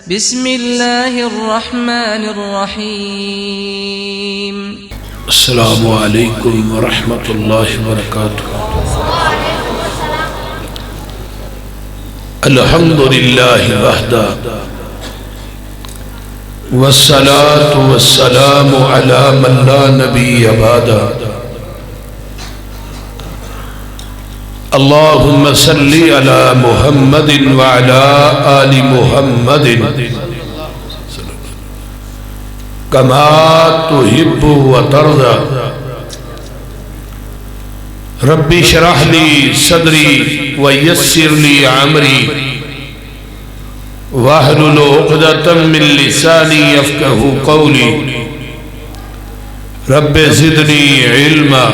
بسم اللہ الرحمن الرحیم۔ السلام علیکم ورحمۃ اللہ وبرکاتہ۔ الحمد للہ وحدہ والصلاة والسلام علی من لا نبی بعدہ۔ اللہم صلی علی محمد وعلی آل محمد کما تحب وترضى۔ رب اشرح لی صدری ویسر لی امری واحلل عقدۃ من لسانی یفقہوا قولی۔ رب زدنی علما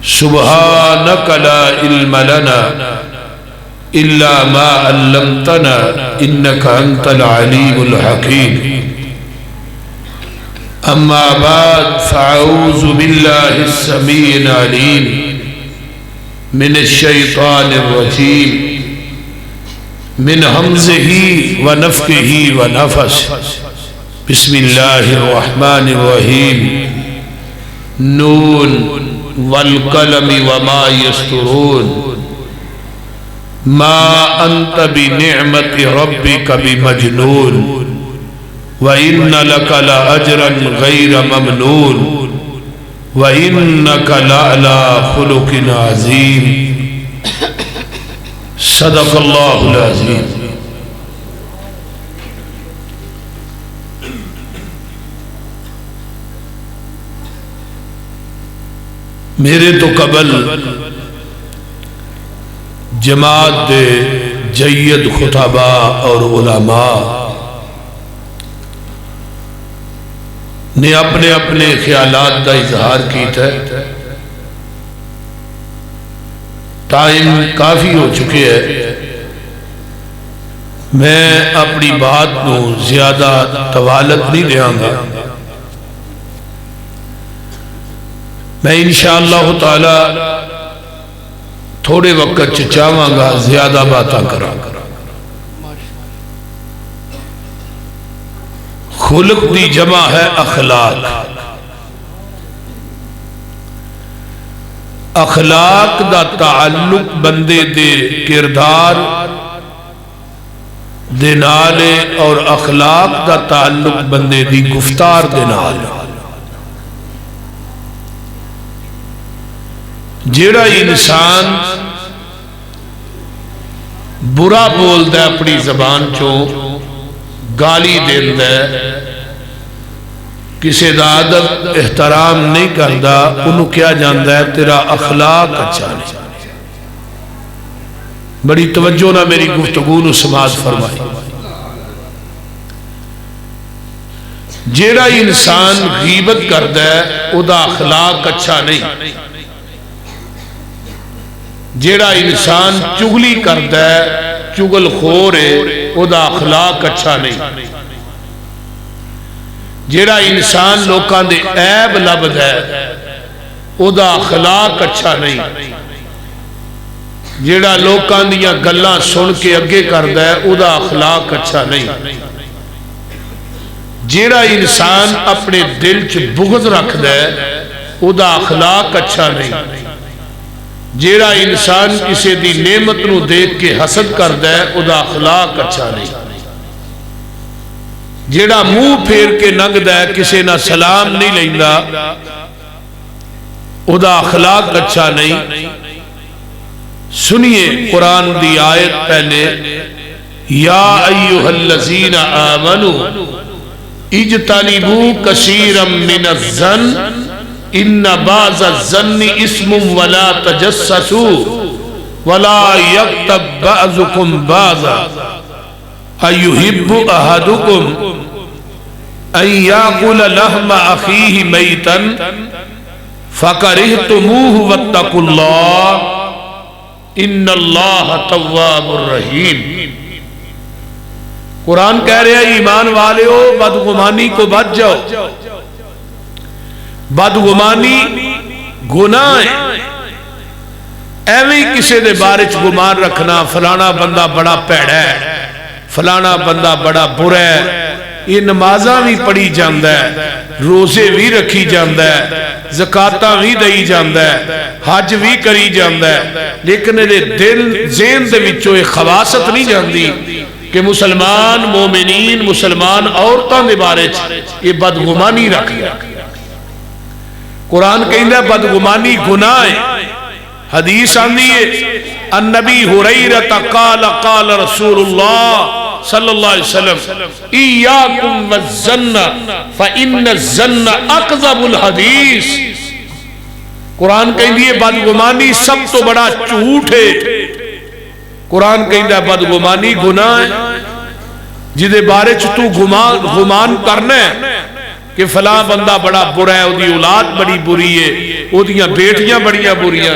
سبحانک لا علم لنا الا ما علمتنا انک انت العلیم الحکیم۔ اما بعد فاعوذ باللہ السمیع العلیم من الشیطان الرجیم من حمزہ ونفخہ ونفثہ۔ بسم اللہ الرحمن الرحیم۔ نون والقلم وما یسطرون ما انت بنعمت ربک بمجنون وَإِنَّ لَكَ لَأَجْرًا غَيْرَ مَمْنُونٍ وَإِنَّكَ لَعَلَى خُلُقٍ عَظِيمٍ۔ صدق اللہ العظیم۔ میرے تو قبل جماعت دے جید خطبہ اور علماء نے اپنے اپنے خیالات کا اظہار کیتا ہے۔ ٹائم کافی ہو چکے ہے، میں اپنی بات کو زیادہ طوالت نہیں دیاں گا۔ میں انشاءاللہ تعالی تھوڑے وقت چاہواں گا زیادہ باتاں کراں گا۔ خلق دی جمع ہے اخلاق۔ اخلاق دا تعلق بندے دے کردار دے نال اور اخلاق دا تعلق بندے دی گفتار دے نال۔ جیڑا انسان برا بولدا ہے اپنی زبان چوں، گالی دیندہ ہے، کسی دا ادب احترام نہیں کردا، انہوں کیا جاندہ ہے تیرا اخلاق اچھا نہیں۔ بڑی توجہ نہ میری گفتگو نو سماعت فرمائی۔ جیڑا انسان غیبت کردا ہے او دا اخلاق اچھا نہیں۔ جیڑا انسان چغلی کردا ہے، چغل خور ہے، او دا اخلاق اچھا نہیں۔ جیڑا انسان لوکاں دے عیب لبد ہے او دا اخلاق اچھا نہیں۔ جیڑا لوکاں دیاں گلاں سن کے اگے کردا ہے او دا اخلاق اچھا نہیں۔ جیڑا انسان اپنے دل چ بغض رکھدا ہے او دا اخلاق اچھا نہیں۔ جیڑا انسان کسی دی نعمت نو دیکھ کے حسد کردا ہے او دا اخلاق اچھا نہیں۔ جیڑا منہ پھیر کے ننگدا ہے کسی نہ سلام نہیں لیندا او دا اخلاق اچھا نہیں۔ سنیے قرآن دی آیت پہلے، یا ایھا الذین آمنوا اجتنبوا کثیرا من الظن ان بعض الظن اسم ولا تجسسوا ولا یغتب بعضکم بعضا ایحب احدکم ان یاکل لحم اخیہ میتا فکرہتموہ واتقوا اللہ ان اللہ تواب الرحیم۔ قرآن کہہ رہے ہیں ایمان والے ہو بدگمانی کو بچ جاؤ۔ بدگمانی گناہ ہے، ایویں کسی دے بارے چ گمان رکھنا فلانا بندہ بڑا پیڑا ہے، فلانا بندہ بڑا برا ہے، یہ نمازاں بھی پڑھی جاندہ ہے، روزے بھی رکھی جاندہ ہے، زکاتاں بھی دئی جاندہ ہے، حج بھی کری جاندہ ہے، لیکن دل ذہن دے وچوں ایک خواست نہیں جاندی کہ مسلمان مومنین مسلمان عورتاں دے بارے یہ بدگمانی رکھ گیا۔ قرآن کہندہ ہے بدگمانی گناہ ہے۔ حدیث آندی ہے النبی حریرہ قال قال رسول اللہ صلی اللہ علیہ وسلم ایاکم والظن فإن الظن اکذب الحدیث۔ قرآن کہندی ہے بدگمانی سب تو بڑا جھوٹ ہے۔ قرآن کہندہ ہے بدگمانی گناہ ہے، جدے بارے تو گمان کرنا ہے کہ فلاں بندہ بڑا برا ہے، وہ دی اولاد بڑی بری ہے، وہ دیاں بیٹیاں بڑیاں بریاں،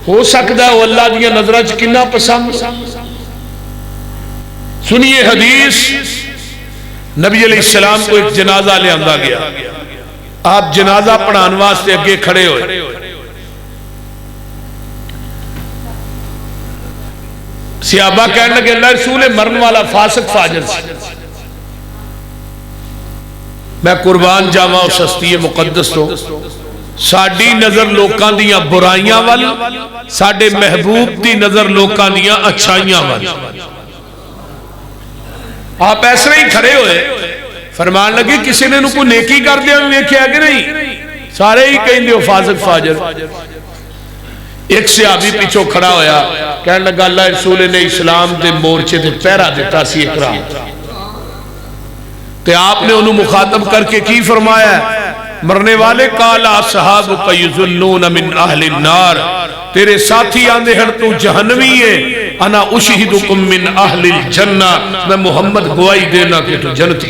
ہو سکتا ہے وہ اللہ دیاں نظرہ چکنہ پسند۔ سنیے حدیث، نبی علیہ السلام کو ایک جنازہ لے آندہ گیا، آپ جنازہ پڑھان واسطے اگے کھڑے ہوئے، صحابہ کہنے لگے اللہ رسول مرن والا فاسق فاجر سے، میں قربان جاواں اس ہستی مقدس تو ساڈی نظر لوکاں دیاں برائیاں وال، ساڈے محبوب دی نظر لوکاں دیاں اچھائیاں وال۔ آپ ایسے ہی کھڑے ہوئے، فرمان لگے کسی نے کوئی نیکی کر دیا میں کیا کہ نہیں، سارے ہی کہیں دیو فاسق فاجر۔ ایک صحابی پیچھو کھڑا ہویا، کہنے لگا اللہ رسول نے اسلام دے مورچے دے پہرا دیتا سی اکرام، تے آپ نے انہوں مخاطب کر کے کی فرمایا ہے مرنے والے قالا اصحابک یظنون من اہل النار، تیرے ساتھی آندے ہیں تو جہنمی ہے، انا اشہدکم من اہل الجنہ، میں محمد گواہی دینا کہ تو جنتی۔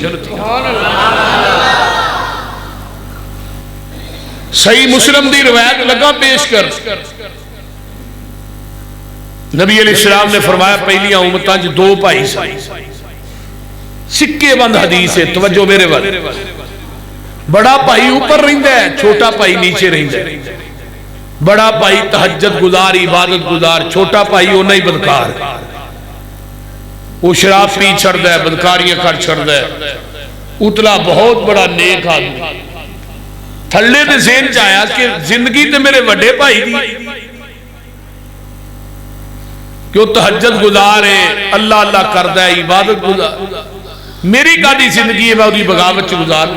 صحیح مسلم دی روایت لگا پیش کر، نبی علیہ السلام نے فرمایا پہلیاں امتاں جو دو بھائی سے، سکے بند حدیث ہے، توجہ میرے وقت، بڑا بھائی اوپر رہندہ ہے، چھوٹا بھائی نیچے رہندہ ہے، بڑا بھائی تہجد گزار عبادت گزار، چھوٹا بھائی وہ نہیں بدکار، وہ شراب پی چھڑ دے بدکاریاں کر چھڑ دے، اتلا بہت بڑا نیک آدمی، تھلے دے ذہن چاہیا کہ زندگی تے میرے وڈے بھائی دی کہ وہ تہجد گزار ہے، اللہ اللہ کردہ ہے، عبادت گزار، میری کاڑی زندگی ہے میں وہ بغاوت گزار،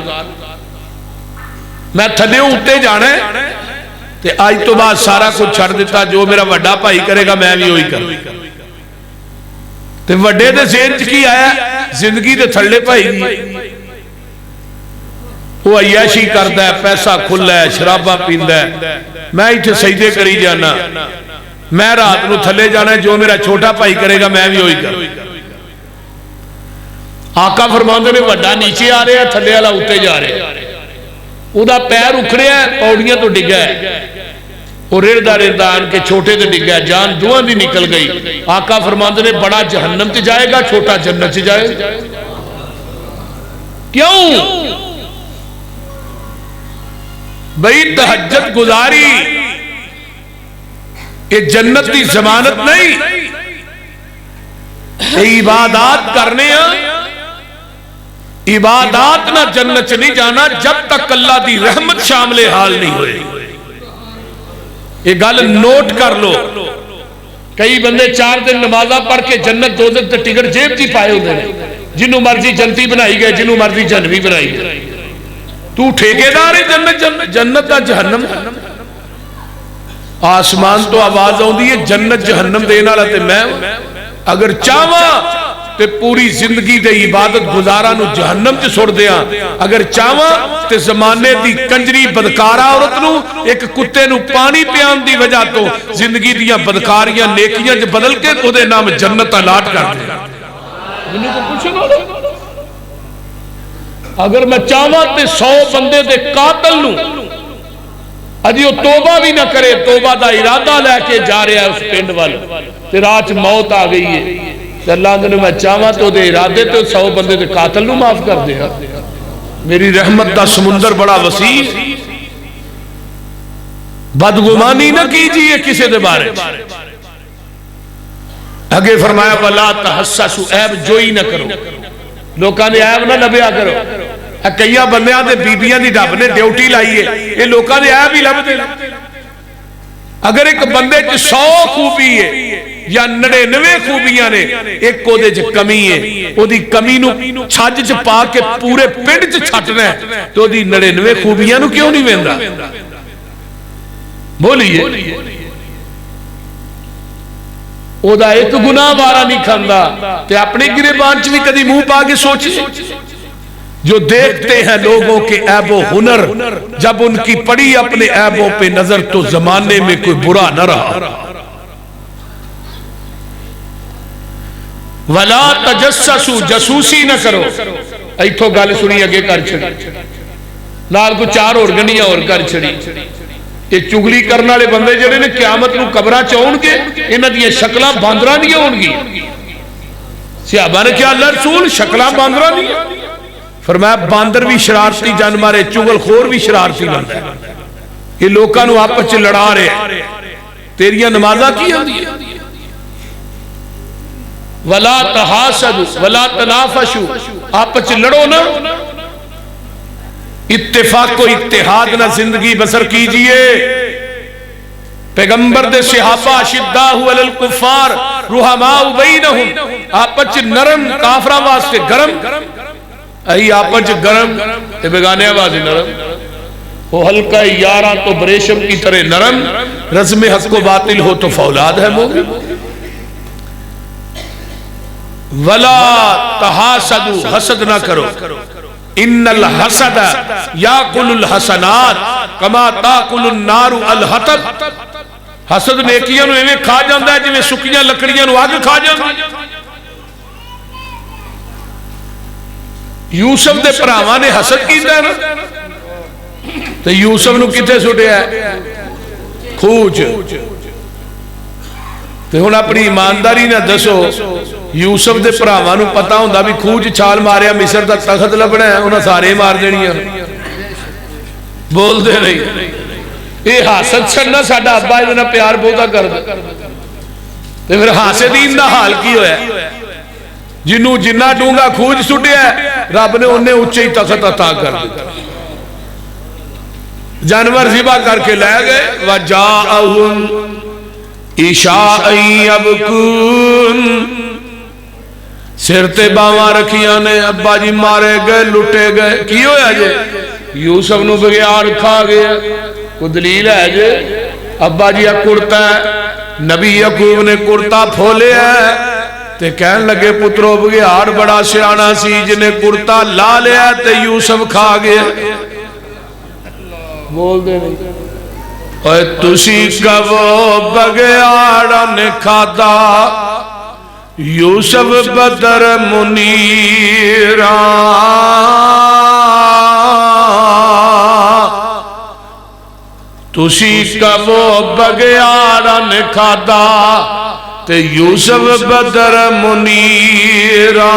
میں تھلے اٹھتے جانا ہے تے آج تو بعد سارا کچھ چھڑ دیتا، جو میرا وڈا بھائی کرے گا میں بھی ہوئی کر تے وڈے دے ذہن کی آیا زندگی دے تھلے بھائی دی، وہ عیاشی کردہ ہے، پیسہ کھلا ہے، شرابہ پیندہ ہے، میں ایتھے سجدے کری جانا، میں رات نو تھلے جانا ہے، جو میرا چھوٹا بھائی کرے گا میں بھی ہوئی کر۔ آقا فرماندے نے وڈا نیچے آ رہے ہیں، تھلے والا اٹھتے جا رہے ہیں، وہ دا پیر اکھڑے ہیں، پوڑیاں تو ڈگا ہے، اور رڑدہ رڑدہ آن کے چھوٹے تو ڈگا ہے، جان دعاں دی نکل گئی۔ آقا فرماندے نے بڑا جہنم تے جائے گا، چھوٹا جنت تے جائے گا۔ کیوں؟ بھئی تہجد گزاری یہ جنت کی ضمانت نہیں، عبادات کرنے ہیں، عبادات نہ جنت نہیں جانا جب تک اللہ دی رحمت شامل حال نہیں ہوئے۔ یہ گل نوٹ کر لو، کئی بندے 4 دن نمازہ پڑھ کے جنت 2 دن تے ٹکٹ جیب جی پائے ہوتے ہیں، جنہوں مرضی جنتی بنائی گئے، جنہوں مرضی جہنمی بنائی گئے، تو ٹھیکیدار ہے جنت جنت دا جہنم۔ آسمان تو آواز آؤں دی ہے جنت جہنم دینا رہتے میں اگر چاہواں تے پوری زندگی دے عبادت گزارا نو جہنم تے چھوڑ دیا، اگر چاہواں تے زمانے دی کنجری بدکارا عورت نو ایک کتے نو پانی پیان دی وجہ تو زندگی دیاں بدکاریاں نیکیاں جو بدل کے او دے نام جنت الاٹ کر دیا۔ انہوں کو کچھ نہ لے، اگر میں چاہواں تے 100 بندے دے قاتل نو اجی وہ توبہ بھی نہ کرے، توبہ دا ارادہ لے کے جا رہا ہے اس پنڈ والے تے رات موت آ گئی ہے، تے اللہ نے میں چاہواں تو دے ارادے تے 100 بندے دے قاتل نو معاف کر دے۔ میری رحمت دا سمندر بڑا وسیع، بدگمانی نہ کیجئے کسی دے بارے، اگے فرمایا وَلَا تَحَسَّسُوا عیب جوئی نہ کرو لوکاں نے عیب نہ لبیا کرو کئی بندیاں دے بیبیاں دی رب نے ڈیوٹی لائیے یہ لوکاں دے عیب ہی لب دے اگر ایک بندے 100 خوبی ہے یا 99 خوبیاں نے ایک کو دے کمی ہے وہ دی کمی نو چھاج پا کے پورے پنڈ چھٹنا ہے تو دی 99 خوبیاں نو کیوں نہیں ویندا بولیے او دا ایک گناہ بارا نہیں کھاندا تے اپنے گریبان چ بھی کدی منہ پا کے سوچے جو دیکھتے ہیں لوگوں کے عیب و ہنر جب ان کی پڑی اپنے عیبوں پہ نظر تو زمانے میں کوئی برا نہ رہا وَلَا تَجَسَّسُوا جاسوسی نہ کرو ایتھو گل سنی اگے کر چھڑی نال کو 4 اور گنیاں اور کر چھڑی یہ چگلی کرنے والے بندے جڑے نے قیامت نو قبراں چ آؤن گے انہاں دی شکلاں باندراں نہیں ہون گی صحابہ نے کیا اللہ رسول شکلاں باندراں نہیں فرمایا باندر بھی شرارتی جانور ہے چگل خور بھی شرارتی بنتا ہے یہ لوکاں نو آپس چ لڑا رہے تیریاں نمازاں کی ہوندی ہے وَلَا تَحَاسَدُوا وَلَا تَنَافَسُوا آپس چ لڑو نا اتفاق و اتحاد نہ زندگی بسر کیجئے پیغمبر دے صحابہ اشداء علی الکفار رحماء بینہم آپس چ نرم کافراں واسطے گرم اہی آپس چ گرم تے بیگانے آواز نرم وہ ہلکا یاراں تو بریشم کی طرح نرم رزم حق و باطل ہو تو فولاد ہے مومن ولا تحاسدوا حسد نہ کرو ان الحسد یاکل الحسنات کما تاکل النار الحطب حسد نیکیاں نو ایویں کھا جاندا ہے جویں سکیاں لکڑیاں نو اگ کھا جاندی یوسف دے بھراواں نے حسد کیتا ہے نا تے یوسف نو کتے سٹیا ہے کھوج تے ہن اپنی ایمانداری نہ دسو یوسف دے بھراواں نو پتہ ہوندا بھی کھوج چھال ماریا مصر دا تخت لبنا ہے انہاں سارے مار دینیاں بول دے نہیں یہ حاسد چھڑنا ساڈا ابا دے نال پیار بہتا کردا تے پھر حاسدین دا حال کی ہویا جنوں جنہ ڈونگا کھوج سٹیا ہے رب نے انہیں اونچے تخت عطا کر دیا جانور ذبح کر کے لے گئے وَجَاءَهُمْ عِشَاءً يَبْكُونَ سرتے باواں رکھیاں نے ابا جی مارے گئے لٹے گئے کی ہویا جے یوسف نو بغیار کھا گیا کوئی دلیل ہے جے ابا جی کرتا ہے نبی یعقوب نے کرتا پھولے ہے تے کہن لگے پترو بغیار بڑا سیانا سی جنہیں کرتا لا لیا تے یوسف کھا گیا بول دے نہیں اے تسی کا وہ بغیارا نے کھاتا یوسف بدر منیرا تسی کا وہ بغیارا نے کھاتا تے یوسف بدر منیرا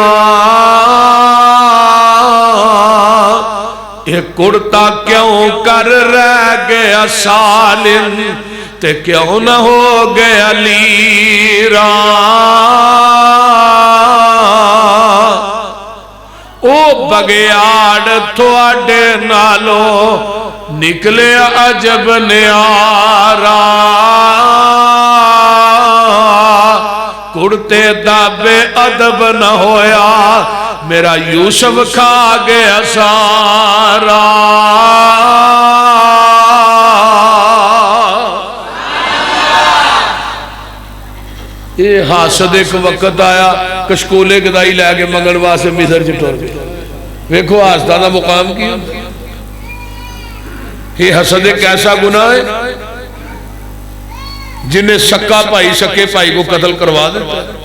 یہ کرتا کیوں کر رہ گیا سالم تے کیوں نہ ہو گیا لیرا او بغیاڑ تھوڑے نالو نکلے عجب نیارا کرتے دابے ادب نہ ہویا میرا یوسف کھا گیا سارا یہ حاسد ایک وقت آیا کشکولے گدائی لے کے منگلوا سے مصر چٹور گیا ویکھو حاسدہ دا مقام کیا یہ حسد ایک ایسا گناہ ہے جنہیں سکا پائی سکے پائی کو قتل کروا دیتا ہے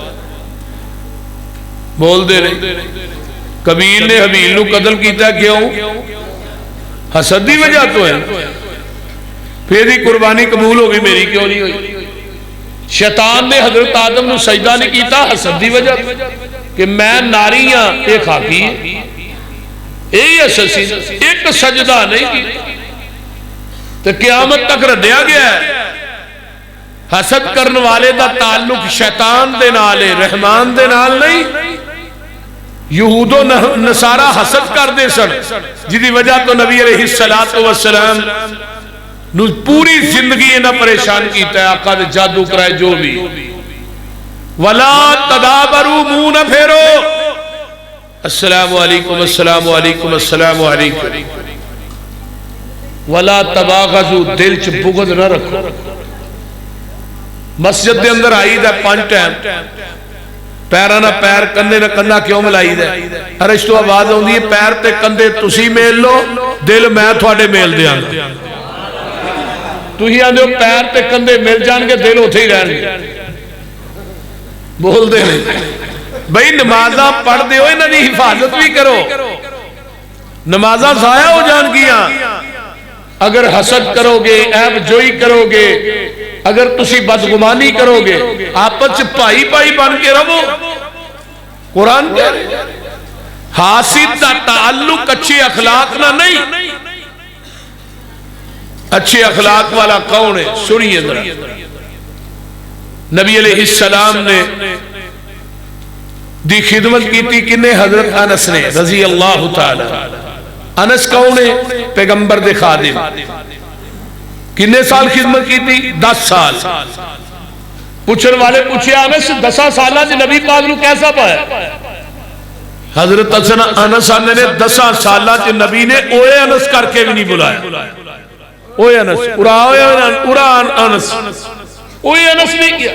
بول دے رہے قبیل نے حبیل نو قتل کیتا ہے کیوں حسد دی وجہ تو ہے پھر دی قربانی قبول ہوگی میری کیوں نہیں ہوئی شیطان نے حضرت آدم نو سجدہ نہیں کیتا حسد دی وجہ کہ میں ناریاں ایک خاکی ہے یہی اساسی ایک سجدہ نہیں کیتا تو قیامت تک ردیا گیا ہے حسد کرن والے دا تعلق شیطان دے نال ہے، رحمان دے نال نہیں۔ یہود و نصارہ حسد کر دے سن، جدی وجہ تو نبی علیہ السلام نو پوری زندگی انہاں پریشان کیتا ہے، آقا دے جادو کرائے جو بھی۔ وَلَا تَدَابَرُوا منہ نہ پھیرو، السلام علیکم السلام علیکم السلام علیکم۔ وَلَا تَبَاغَضُوا، دل چ بغض نہ رکھو۔ مسجد دے اندر آئی دا 5 ٹائم، پیرہ نہ پیر کندھے نہ کندھا کیوں ملائی دا؟ ارش تو آواز ہوندی ہے پیر تے کندھے تسی میل لو، دل میں تھوڑے میل دیاں گا۔ تو ہی آندے ہو پیر تے کندھے مل جان گے، دل ہوتے ہی رہن گے، بول دے نہیں۔ بھئی نمازہ پڑھ دے ہو، انہاں دی حفاظت بھی کرو، نمازہ ضائع ہو جان گیاں۔ اگر حسد کرو گے، عیب جوئی کرو گے، اگر تسی بدگمانی کرو گے، آپس پائی پائی بن کے رہو۔ قرآن کہہ رہے ہیں حاسد دا تعلق اچھے اخلاق نہ نہیں۔ اچھے اخلاق والا کون ہے؟ سنیے ذرا، نبی علیہ السلام نے دی خدمت کی تھی کنے؟ حضرت انس نے رضی اللہ تعالی۔ انس کون ہے؟ پیغمبر دے خادم۔ کنے سال خدمت کی تھی؟ 10 سال۔ پوچھن والے پوچھے انس 10 سالہ جی نبی پاک نو کیسا پایا؟ حضرت انس نے 10 سالہ جی نبی نے اوے انس کر کے بھی نہیں بلایا۔ اوے انس، ارا انس، اوے انس نہیں کیا،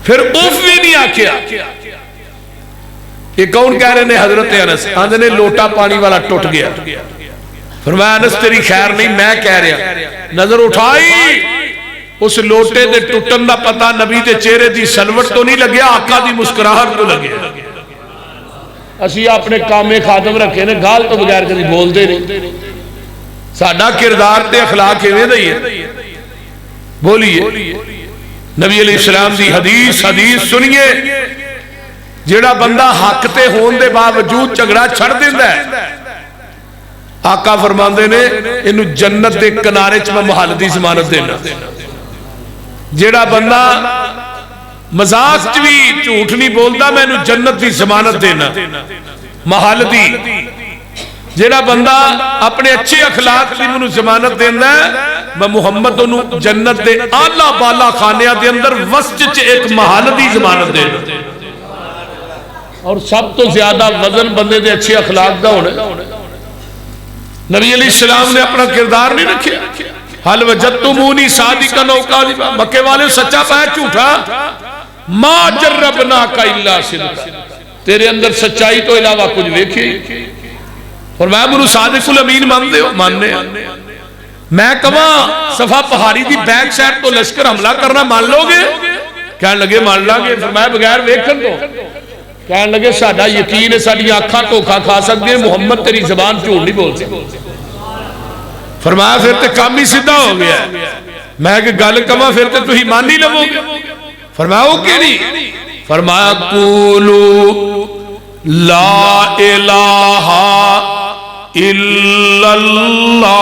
پھر اوف بھی نہیں آکیا۔ یہ کون کہہ رہے ہیں؟ حضرت انس۔ آندھے نے لوٹا پانی والا ٹوٹ گیا، فرمایا انس تیری خیر نہیں، میں کہہ رہا۔ نظر اٹھائی، اس لوٹے دے ٹوٹن دا پتہ نبی دے چہرے دی سلوٹ تو نہیں لگیا، آقا دی مسکراہٹ تو لگیا۔ اسی اپنے کامے خادم رکھے نے، گال تو بغیر کبھی بول دے نہیں۔ ساڈا کردار تے اخلاق ایویں دا ہی ہے۔ بولیے نبی علیہ السلام دی حدیث سنیے، جیڑا بندہ حق تے ہون دے باوجود جھگڑا چھڑ دیندا ہے، آقا فرماندے نے انہوں جنت دے کنارے چ میں محل دی ضمانت دینا۔ جیڑا بندہ مذاق چ بھی جھوٹ نہیں بولدا، میں انہوں جنت دی ضمانت دینا محل دی۔ جیڑا بندہ اپنے اچھے اخلاق دی منو ضمانت دینا ہے، میں محمد انہوں جنت دے آلہ بالا خانیہ دے اندر وسط چ ایک محل دی ضمانت دینا۔ اور سب تو زیادہ وزن بندے دے اچھے اخلاق دا ہونے۔ نبی علیہ السلام نے اپنا کردار نہیں رکھیا۔ حل وجدتمونی صادقا او کاذبا، مکے والے سچا پایا جھوٹا، ما جربناک الا صدقا، تیرے اندر سچائی تو علاوہ کچھ دیکھے۔ فرمایا منو صادق الامین مانتے ہو؟ ماننے ہیں۔ میں کہاں صفا پہاڑی دی بیک سائڈ تو لشکر حملہ کرنا مان لو گے؟ کہنے لگے مان لا گے۔ فرمایا بغیر ویکھن تو؟ کہنے لگے ساڈا یقین ہے، ساڈی آنکھاں دھوکا کھا سکتے ہیں، محمد تیری زبان جھوٹ نہیں بول سکتے۔ فرمایا پھر تے کام ہی سیدھا ہو گیا۔ میں کہ گل کما پھر تے تسی مان نہیں لو گے؟ فرمایا او کہ نہیں؟ فرمایا قولوا لا الہ الا اللہ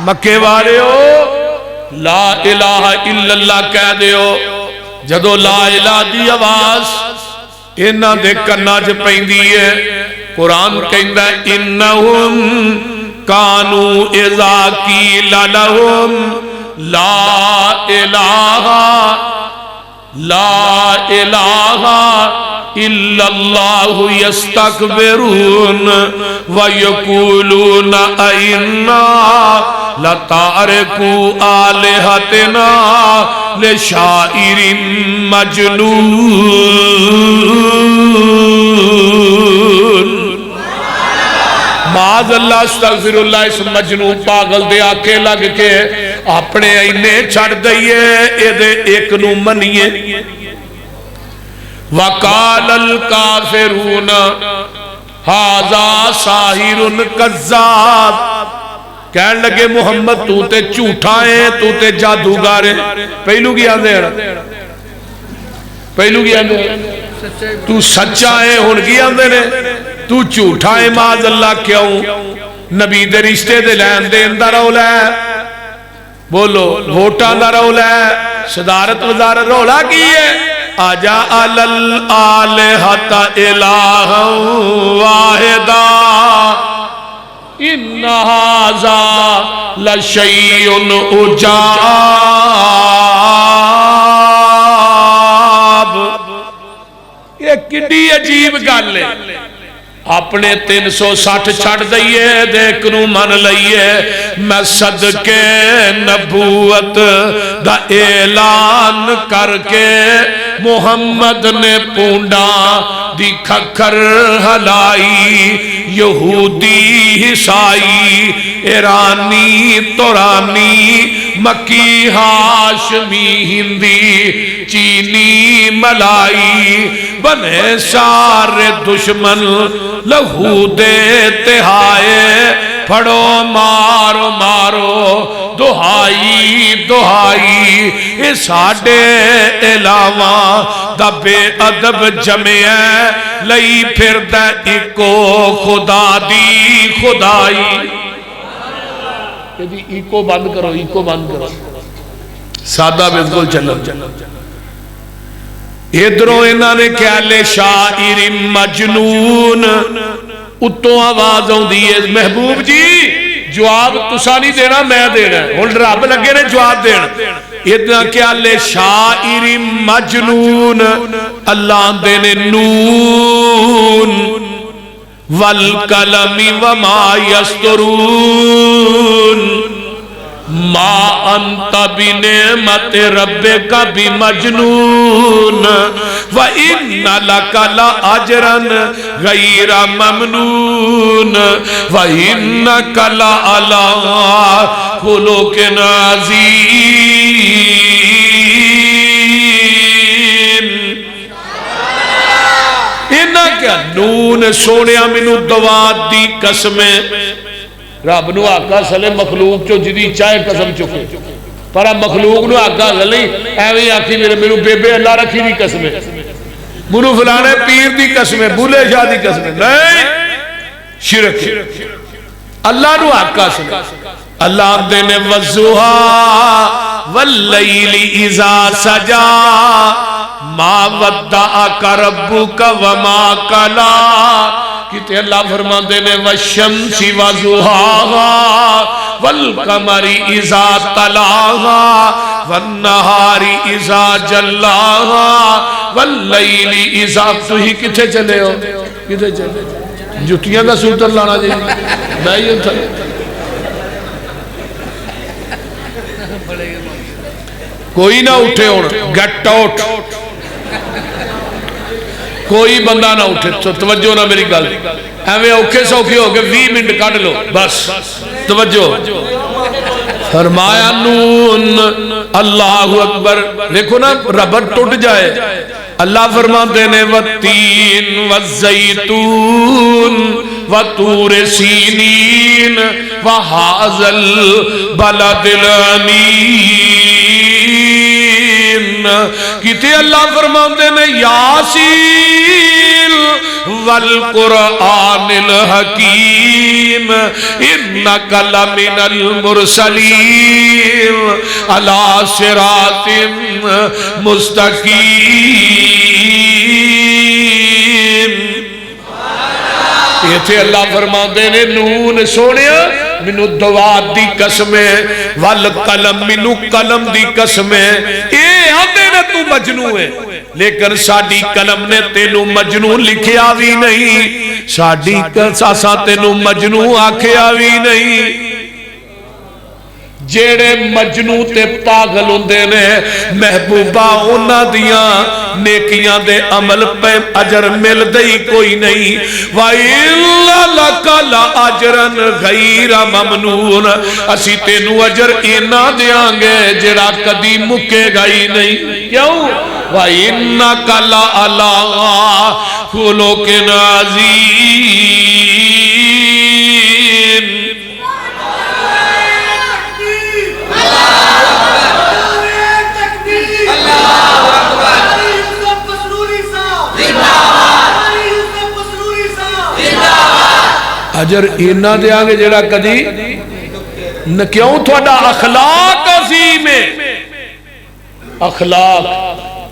مکے والے ہو، لا الہ الا اللہ کہہ دیو۔ جدو لا الہ دی آواز انہاں دے کناں چ پیندی ہے، قرآن کہندا ہے انہم کانوا اذا قیل لہم لا الہ الا اللہ یستکبرون ویقولون ائنا لتارکو آلہتنا لشاعر مجنون۔ معاذ اللہ استغفر اللہ، اس مجنون پاگل دے آکے لگ کے اپنے اینے چھڑ دئیے، اے دے ایک نو منیے۔ وَقَالَ الْكَافِرُونَ هَذَا سَاحِرٌ كَذَّابٌ، کہنے لگے محمد تو تے جھوٹا ہے، تو تے جادوگر ہے۔ پہلو کی آندے ہیں، پہلو کی آندے ہیں تو سچا ہے، ہن کی آندے نے تو جھوٹا ہے معاذ اللہ کیوں؟ نبی دے رشتے دے لین دین دا رولا ہے، بولو ووٹاں دا رولا ہے، صدارت وزارت رولا کی ہے؟ آجا الالہۃ الہا واحدا ان ھذا لشیء عجاب۔ یہ کڈی عجیب گل ہے، اپنے 360 چھڑ دئیے دیکھ نو من لئیے، میں صدقے نبوت دا اعلان کر کے محمد نے پونڈا دی کھکھر ہلائی، یہودی عیسائی ایرانی تورانی مکی ہاشمی ہندی چینی ملائی، بنے سارے دشمن لہو دے تہائے، پھڑو مارو مارو دہائی دہائی، اے ساڑے علاوہ دا بے ادب جمعے لئی پھر دے ایکو خدا دی خدائی۔ کہ جی ایکو بند کرو، ایکو بند کرو، سادہ بالکل چلو۔ ادھروں انہاں نے کیا لے شاعر مجنون، اتوں آواز ہوں دیئے محبوب جی جواب تسا نہیں دینا میں دینا، ہن رب لگے نے جواب دینا۔ ادھا کیا لے شاعر مجنون، اللہ دینے نون والقلم وما یسطرون، ما انت بنعمت ربک بمجنون، وَإِنَّ لَكَ لَأَجْرًا غَيْرَ مَمْنُونَ، وَإِنَّكَ لَعَلَىٰ خُلُقٍ عَظِيمٍ۔ انہاں کیا نون سونیا منو دوات دی قسمیں، رب نو آقا سلے مخلوق چو جدی چاہے قسم چکے، پر مخلوق نو آقا سلے ایویں آکھی میرے بے بے اللہ رکھی دی قسمیں، منو فلانے پیر دی قسمیں، بھولے شاہ دی قسمیں، نہیں شرک۔ اللہ نو آقا سلے، اللہ دینے وَالضُّحَىٰ وَاللَّيْلِ إِذَا سَجَىٰ مَا وَدَّعَكَ رَبُّكَ وَمَا قَلَىٰ، کہتے اللہ فرما دینے وَالشَّمْسِ وَضُحَاهَا وَالْقَمَرِ إِذَا تَلَاهَا وَالنَّهَارِ إِذَا جَلَّاهَا وَاللَّيْلِ إِذَا، تو ہی کتے چلے ہو، کتے چلے جتیاں دا سوتر لانا جی میں یہ تھا۔ کوئی نہ اٹھے ہونا، گیٹ آؤٹ، کوئی بندہ نہ اٹھے، توجہ نہ میری گل، ایویں اوکھے سوکھے ہو کے 20 منٹ کٹ لو بس، توجہ۔ فرمایا نون، اللہ اکبر، دیکھو نا ربط ٹوٹ جائے، اللہ فرماتے ہیں والتین والزیتون وطور سینین وہذا البلد الامین، کہتے اللہ فرماتے ہیں یاسین والقرآن الحکیم انک لمن المرسلین علی صراط مستقیم۔ یہ تھے اللہ فرماتے ہیں نون سونیا منو دوات دی قسمیں والقلم منو قلم دی قسمیں، اے آدھے نا تو مجنون ہے، لیکن ساڑی قلم نے تینو مجنون لکھیا بھی نہیں، ساڑی ساسا تینو مجنون آکھیا بھی نہیں۔ جیڑے مجنون تے پاگل ہوندے نے محبوبہ اونا دیاں نیکیاں دے عمل پہ اجر مل دئی کوئی نہیں، وَإِلَّا لَكَ لَأَجْرًا غَيْرَ مَمْنُونَ، اسی تینو اجر اینا دیاں گے جڑا کدی مکے گئی نہیں، کیوں؟ وَإِنَّكَ لَعَلَىٰ خُلُقٍ عَظِيمٍ۔ اجر اینا دیا گے جڑا کدی کیوں تھوڑا اخلاق عظیم ہے اخلاق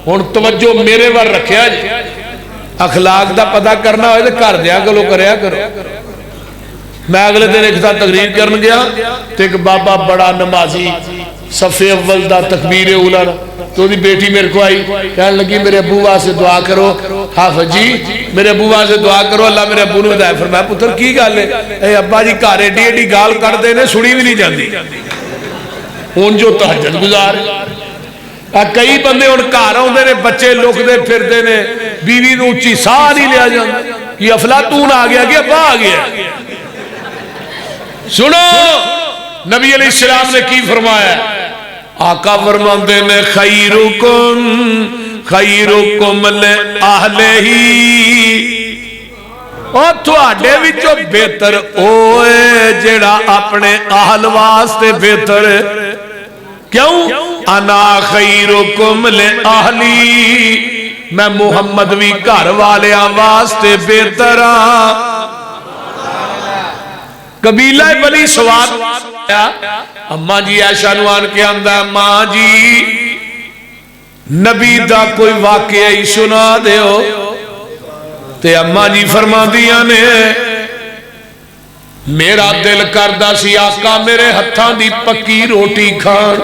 ہن توجہ میرے ور رکھیا جی اخلاق دا پتہ کرنا ہوئے تو گھر دیا گلو کریا کرو میں اگلے دن ایک ساتھ تقریر کرن گیا تو ایک بابا بڑا نمازی صف اول دا تکبیر اولا تو دی بیٹی میرے کو آئی کہنے لگی میرے ابو واسطے دعا کرو حافظ جی میرے ابو واسطے دعا کرو اللہ میرے ابو نے ہدایت فرمایا پتر کی گل ہے اے ابا جی گھر ایڈی ایڈی گال کر دے نے سنی بھی نہیں جاندی ہن جو تہجد گزار کئی بندے ہن گھر آوندے نے بچے لکدے پھردے نے بیوی نوں اونچی ساہ نہیں لیا جاندا کہ افلاطون آ گیا کہ ابا آ گیا سنو نبی علیہ السلام نے کی فرمایا آقا فرماندے نے خیرکم لأہلہ اور تھوڑے وچوں بہتر اوے جڑا اپنے اہل واسطے بہتر کیوں انا خیرکم لأہلی میں محمد بھی گھر والیاں واسطے بہتر ہاں قبیلہ بنی سواد اماں جی عائشہ نوان کے اندر ماں جی نبی دا کوئی واقعہ ہی سنا دے ہو تے اماں جی فرما دیا نے میرا دل کردہ سی آقا میرے ہتھاں دی پکی روٹی کھان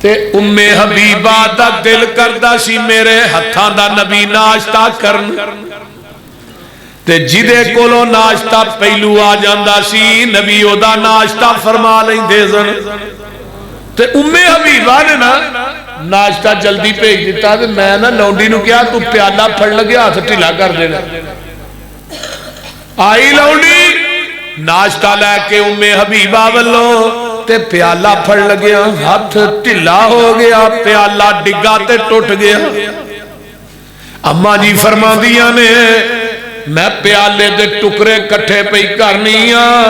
تے ام حبیبہ دا دل کردہ سی میرے ہتھاں دا نبی ناشتہ کرن تے جدے کولو ناشتہ پہلو آ جاندہ سی نبی او دا ناشتہ فرما لیں دے زن تے ام حبیبہ نے نا ناشتہ جلدی پیج دیتا تے میں نا لونڈی نو کیا تو پیالہ پھڑ لگیا ہاتھ ٹھلا کر دینا آئی لونڈی ناشتہ لے کے ام حبیبہ والو تے پیالہ پھڑ لگیا ہاتھ ٹھلا ہو گیا پیالہ ڈگا تے ٹوٹ گیا اماں جی فرما دیا نے میں پیالے دے ٹکرے کٹھے پئی کرنیاں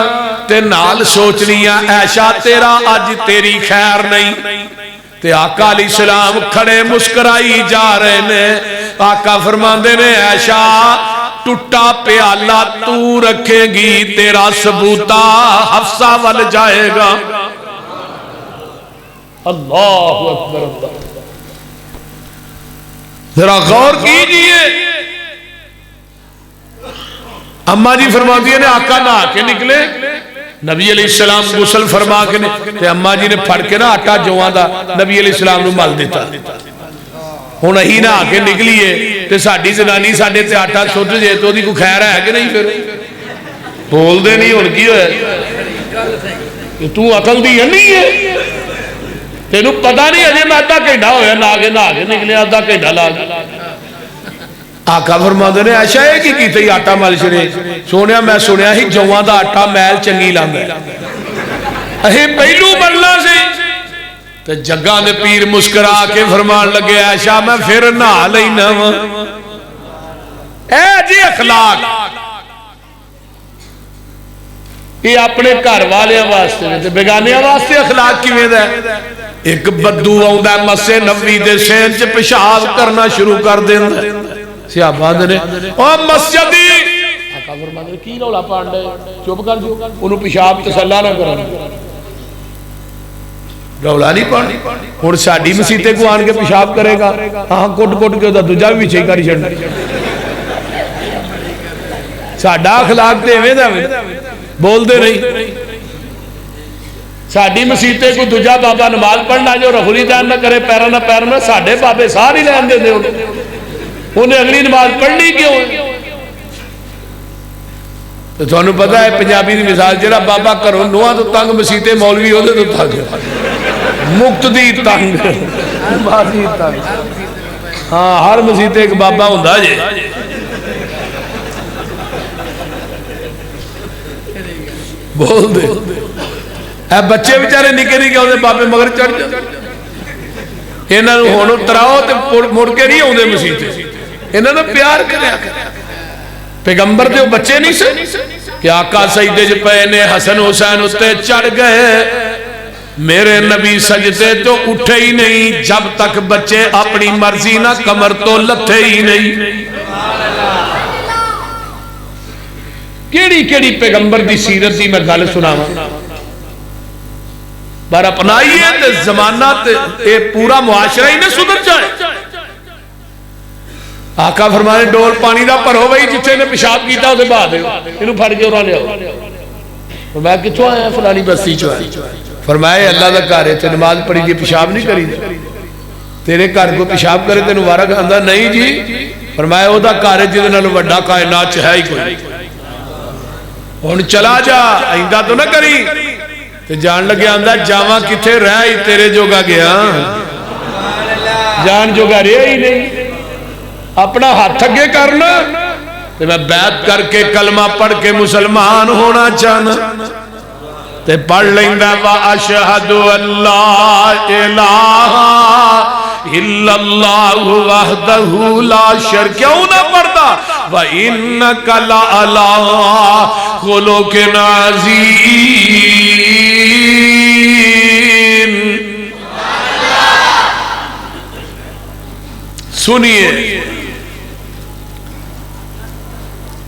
تے نال سوچنیاں عائشہ تیرا آج تیری خیر نہیں تے آقا علیہ السلام کھڑے مسکرائی جا رہے نے آقا فرماندے نے عائشہ ٹوٹا پیالہ تو رکھے گی تیرا ثبوتہ حفصہ ول جائے گا اللہ اکبر ذرا غور کیجئے اماں جی فرماتی ہے نے آقا نہ آکے نکلے نبی علیہ السلام غسل فرما کے تے اماں جی نے پھڑ کے نا آٹا جوان دا نبی علیہ السلام نو مل دیتا ہن اہی نہ آکے نکلیے تے ساڈی زنانی ساڈے تے آٹا سٹ جے تو دی کوئی خیر ہے کہ نہیں پھر بول دے نہیں ہن کی ہویا کہ تو عقل دی نہیں ہے تینوں پتہ نہیں اجے میں آدھا گھنٹہ ہویا نہ آکے نکلے آدھا گھنٹہ لا آقا فرماندے نے عائشہ ہے کی کیتے ہی آٹا مل چھڑے سونیا میں سنیا ہی جوان دا آٹا میل چنگی لاندا ہے اہے پہلو بننا سی تے جگہ دے پیر مسکرا کے فرمان لگے عائشہ میں پھر نہا لینا وا اے جی اخلاق یہ اپنے گھر والے واسطے تے بیگانے واسطے اخلاق کیویں دا ہے ایک بدو آوندا مسجد نبوی دے سین چ پیشاب کرنا شروع کر دیندا صحابہ نے او مسجدی آقا فرماتے ہیں کی رولا پانڈے چپ کر جو انہوں پیشاب تسلا نہ کرنا رولا نہیں پانڈی ہن ساڈی مسیتے کو آن کے پیشاب کرے گا ہاں کٹ کٹ کے دوجا بھی پیچھے کر چھڑنا ساڈا اخلاق تے ایویں دا بول دے نہیں ساڈی مسیتے کو دوجا بابا نماز پڑھنا جو رخوری دان نہ کرے پیرا نہ پیر میں ساڈے بابے ساری لین دے دے انہیں اگلی نماز پڑھنی کیوں ہے تو تھانوں پتہ ہے پنجابی دی مثال جڑا بابا کرو نواں تو تنگ مسیتے مولوی ہو دے تو تنگ مقتدی تنگ ماضی تنگ ہاں ہر مسیتے ایک بابا ہوندا جے بول دے اے بچے بیچارے نکے نہیں کہ بابے مگر چڑھ جاتے انہاں نوں ہن تراؤ تے مڑ کے نہیں اوندے مسیتے انہاں نے پیار کریا پیغمبر دے بچے نہیں سے کہ آقا سجدے جو پے نے حسن حسین اتے چڑھ گئے میرے نبی سجدے تو اٹھے ہی نہیں جب تک بچے اپنی مرضی نہ کمر تو لتھے ہی نہیں کیڑی کیڑی پیغمبر دی سیرت دی میں گل سناواں پر اپنائیے تے زمانہ تے اے پورا معاشرہ ہی نہ سدھر جائے. آقا فرمانے ڈول پانی دا پرو بھائی جتنے نے پیشاب کیتا اسے بہا دے انہوں پھڑ کے اورا لیا. فرمایا کتوں آیا فلانی بستی چو آیا. فرمایا اللہ دا گھر ہے تے نماز پڑھی دی پیشاب نہیں کری دے تیرے گھر کو پیشاب کرے تے نوارا کہندا نہیں جی. فرمایا او دا گھر ہے جدے نال وڈا کائنات چ ہے ہی کوئی. ہن چلا جا آئندہ تو نہ کری تے جان لگے آندا جاواں کتھے رہ ہی تیرے جوگا گیا جان جوگا رہے ہی نہیں. اپنا ہاتھ اگے کرنا تے میں بیعت کر کے کلمہ پڑھ کے مسلمان ہونا چاہنا تے پڑھ لیندا واشہد اللہ الہ الا اللہ وحدہ لا شریک کیوں نہ پڑھتا وانک لعلی خلق عظیم. سنیے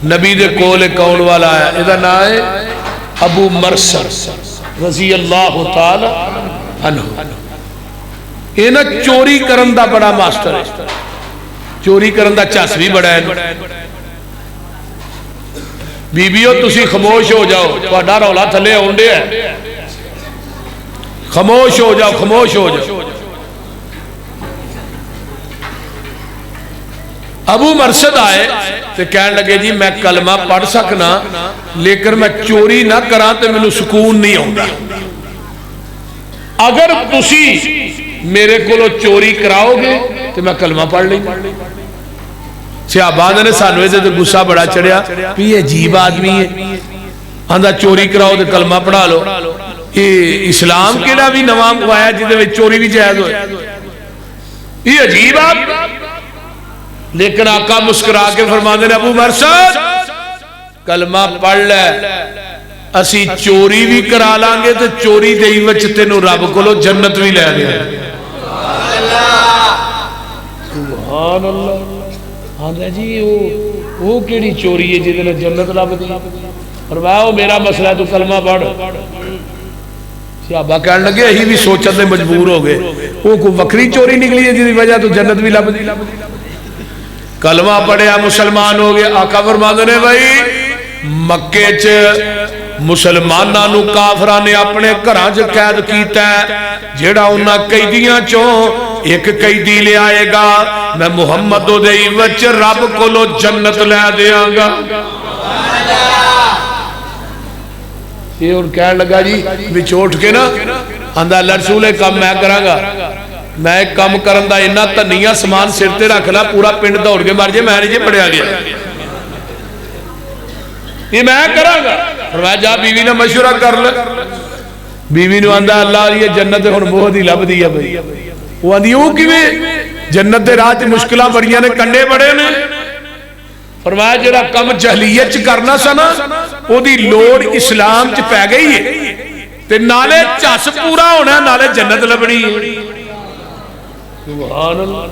نبی دے کول کون والا آیا ادھا نام ہے ابو مرسر رضی اللہ تعالی عنہ. یہ نا چوری کرن دا بڑا ماسٹر ہے چوری کرن دا چاس بھی بڑا ہے. بیبیو تسی خاموش ہو جاؤ تہاڈا رولا تھلے آؤندے ہے خاموش ہو جاؤ خاموش ہو جاؤ. ابو مرشد آئے تو کہنے لگے جی میں کلمہ پڑھ سکنا لیکن میں چوری نہ کراں تو میں سکون نہیں ہوگا. اگر تسی میرے کو چوری کراؤ گے تو میں کلمہ پڑھ لیں. صحابہ نے سانوے سے غصہ بڑا چڑھیا یہ عجیب آدمی ہے آندھا چوری کراؤ تو کلمہ پڑھا لو. یہ اسلام کیڑا بھی نوام ہوا جہدے وچ چوری بھی جائز ہوئے یہ عجیب آدمی. لیکن آقا مسکرا کے فرماندے نے ابو مرشد کلمہ پڑھ لے اسی چوری بھی کرا لانگے تو چوری دے وچ تینوں رب کولو جنت بھی لے دے. سبحان اللہ. ہاں جی وہ کیڑی چوری ہے جدے جنت لب دی. فرمایا وہ میرا مسئلہ تو کلمہ پڑھ. صحابہ کہنے لگے یہی بھی سوچنے مجبور ہو گئے وہ کوئی وکری چوری نکلی ہے جس وجہ تو جنت بھی لب دی. کلمہ پڑھیا مسلمان ہو گئے. آقا فرماندے نے بھائی مکے چ مسلماناں نو کافراں نے اپنے گھراں چ قید کیتا ہے جیڑا انہاں قیدیاں چوں ایک قیدی لے آئے گا میں محمد دے وچ رب کولو جنت لے دیاں گا. یہ اور کہنے لگا جی وچ اٹھ کے نا آندا اللہ رسول کام میں کراں گا میں ایک کام کرن دا انہا تنیاں سامان سر تے رکھنا پورا پنڈ دوڑ کے مار جے میں نہیں جے پڑھیا گیا یہ میں کراں گا. فرمایا جا بیوی نے مشورہ کر لے. بیوی نے آندا اللہ یہ جنت ہن بہت ہی لب دی ہے بھائی. وہ آندی او کیویں جنت دے راہ تے مشکلاں بڑیاں نے کنڈے بڑے نے. فرمایا جڑا کم جہلیت چ کرنا سا نا او دی لوڑ اسلام چ پی گئی ہے تے نالے چس پورا ہونا نالے جنت لبنی ہے. سبحان اللہ.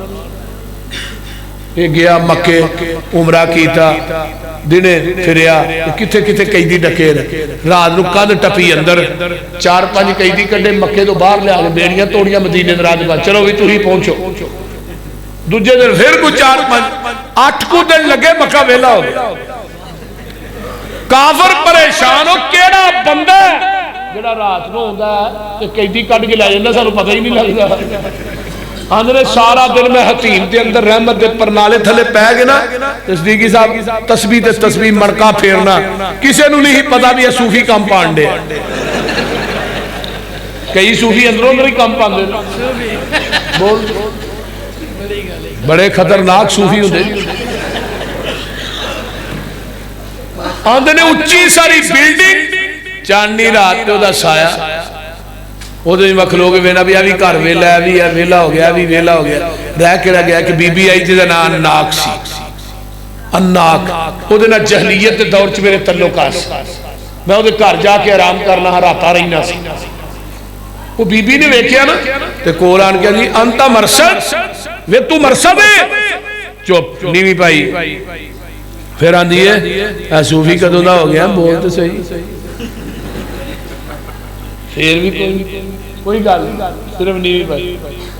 یہ گیا مکے عمرہ کیتا دنے پھریا کتے کتے قیدی ڈکے رات نو کد ٹپی اندر 4-5 قیدی کڈے مکے تو باہر لے آگے بیڑیاں توڑیاں مدینے رات بعد چلو بھی تھی پہنچو. دوجے دن پھر کو 4-5 8 دن لگے مکہ ویلا ہو گیا. کافر پریشان ہو کیڑا بندہ جڑا رات نو ہوندا ہے کہ قیدی کڈ کے لے جاندا سانو پتہ ہی نہیں لگدا. آندھنے سارا دن میں حتیم دے اندر رحمت دے پرنالے تھلے پہ گئے نا تصدیقی صاحب تسبیح تے تسبیح مڑکا پھیرنا کسے نو نہیں پتا بھی ہے صوفی کام پانڈے. کئی صوفی اندروں اندر ہی کام پاندے بول بڑے خطرناک صوفی ہوندے. آندھنے اچھی ساری بلڈنگ چاندنی رات تے دا سایہ وہ تو مخلوق وینا بھی آوی کار ویلا ہے بھی ویلا ہو گیا بھی ویلا ہو گیا. رہ کے رہ گیا کہ بی بی آئی جیدہ نا اناک سی اناک وہ دینا جہلیت دور چھ میرے تعلقات میں وہ دے کار جا کے آرام کرنا ہراتا رہینا سی. وہ بی بی نے ویکھیا نا تے کولان کیا جی انتا مرسد وے تو مرسد ہے چپ نیوی پائی پھر آندھی ہے صوفی کدوں دا ہو گیا بول تو صحیح پھر بھی کوئی گل صرف نیوی پر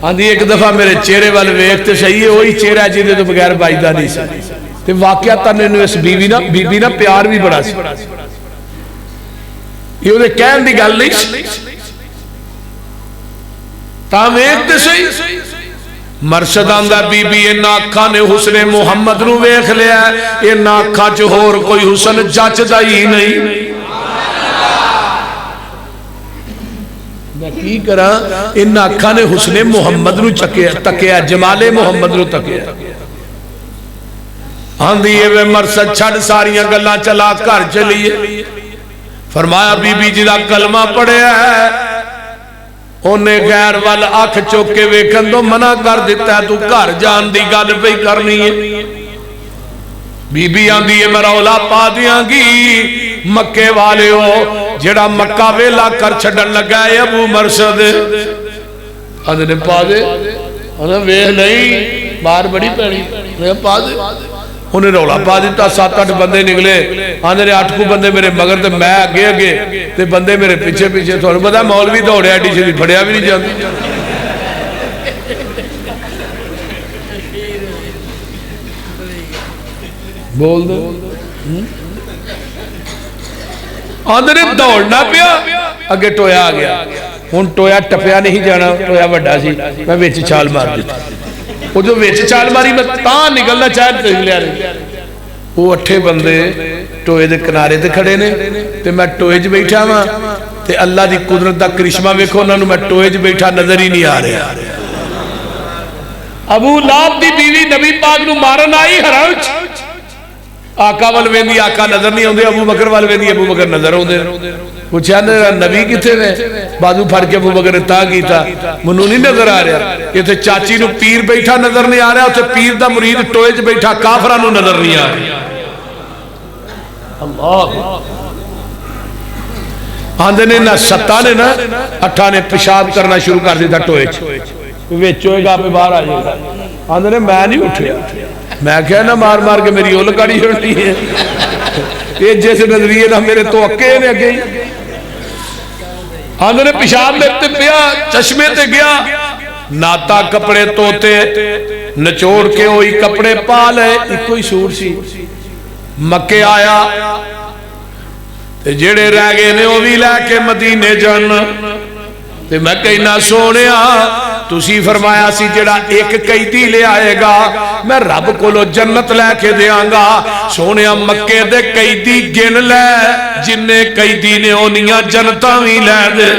آندھی ایک دفعہ میرے چہرے والے ویکھ تے صحیح ہے وہی چہرہ جیدے تو بغیر باجدہ نہیں سی تے واقعہ انہوں اس بی بی نا پیار بھی بڑا سی یہ انہیں کہن دی گل نہیں تا ویکھ تے صحیح مرشد آندہ بی بی ان آنکھاں نے حسن محمد نو ویکھ لیا ہے ان آنکھاں چ ہور کوئی حسن جچ دا ہی نہیں میں کی کرا ان آنکھاں نے حسن محمد نو تکیا جمال محمد نو تکیا آندھیے وے مرشد چھڑ ساریاں گلاں چلا کر چلیے فرمایا بی بی جدا کلمہ پڑھے ہے انہیں غیر وال آنکھ چوکے ویکھن تو منع کر دیتا ہے تو گھر جان دی گل پہ کرنی ہے بی بی آندھی ہے میں رولا پا دیاں گی مکے والے ہو جڑا مکہ ویلا کر چھڑن لگا ہے ابو مرشد آندھے نے پا دے انہیں ویہ نہیں بار بڑی پہنی انہیں پا دے انہیں رولا پا دیتا 7-8 بندے نکلے آندھے نے 8 کو بندے میرے مگر تے میں آگے تے بندے میرے پیچھے پیچھے تو بتا مولوی دوڑے ایڈی سے پھڑیا بھی نہیں جاندی بول دے آندھے نے دوڑنا پیا اگے ٹویا آگیا ان ٹویا ٹپیا نہیں جانا ٹویا وڈا سی میں بیچ چھال مار دیتا وہ جو بیچ چھال ماری میں تاں نکلنا چاہتے تھے لیا رہے وہ 8 بندے ٹوئے دے کنارے دے کھڑے نے تے میں ٹوئے جو بیٹھا ماں تے اللہ دی قدرت دا کرشمہ ویکھو انہوں میں ٹوئے جو بیٹھا نظر ہی نہیں آ رہے ابو لاب دی بیوی نبی پاک نو مارن آئی حرچ آقا وال ویندی آقا نظر نہیں ہوندے ابو بکر وال ویندی ابو بکر نظر ہوندے پوچھا نبی کتے میں بازو پھڑ کے ابو بکر تا کی تھا منو نہیں نظر آ رہا یہ تھے چاچی نو پیر بیٹھا نظر نہیں آ رہا تے پیر دا مرید ٹوئے جو بیٹھا کافرہ نو نظر نہیں آ رہا اللہ آندھے نے نا 7 نے نا 8 نے پیشاب کرنا شروع کر دیتا ٹوئے ویچوئے گا پہ باہر آ جائے گا آندھے نے میں نہیں اٹھیا میں کہا نا مار مار کے میری اول کڑی ہوتی ہے یہ جیسے نظریے نا میرے تو اکے نے اگے آندھے نے پیشاب لیتے پیا چشمے تے گیا ناتا کپڑے توتے نچوڑ کے ہوئی کپڑے پال ہے ایک کوئی سور سی مکے آیا جڑے رہ گئے نے وہ بھی لے کے مدینے جان تے میں کہنا سونیا تُسی فرمایا سی جڑا ایک قیدی لے آئے گا میں رب کو لو جنت لے کے دیا گا سونیا مکے دے قیدی گن لے جننے قیدی نے انیاں جنتاں بھی لے دے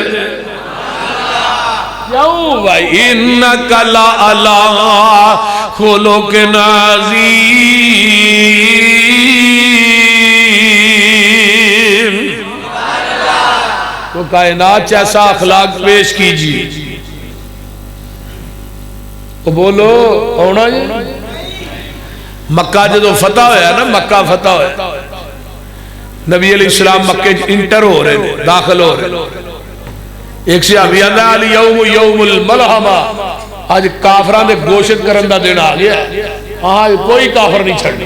یو وَإِنَّكَ لَعَلَىٰ خُلُقٍ عَظِيمٍ تو کائنات جیسا اخلاق پیش کیجیے بولو ہونا جی مکہ جدو فتح ہویا نا مکہ فتح ہویا نبی علیہ السلام مکہ انٹر ہو رہے داخل ہو رہے ایک صحابی آندھا علی یوم الملحمہ آج کافران دے گوشت کرن دا دن آگیا آج کوئی کافر نہیں چھڑنی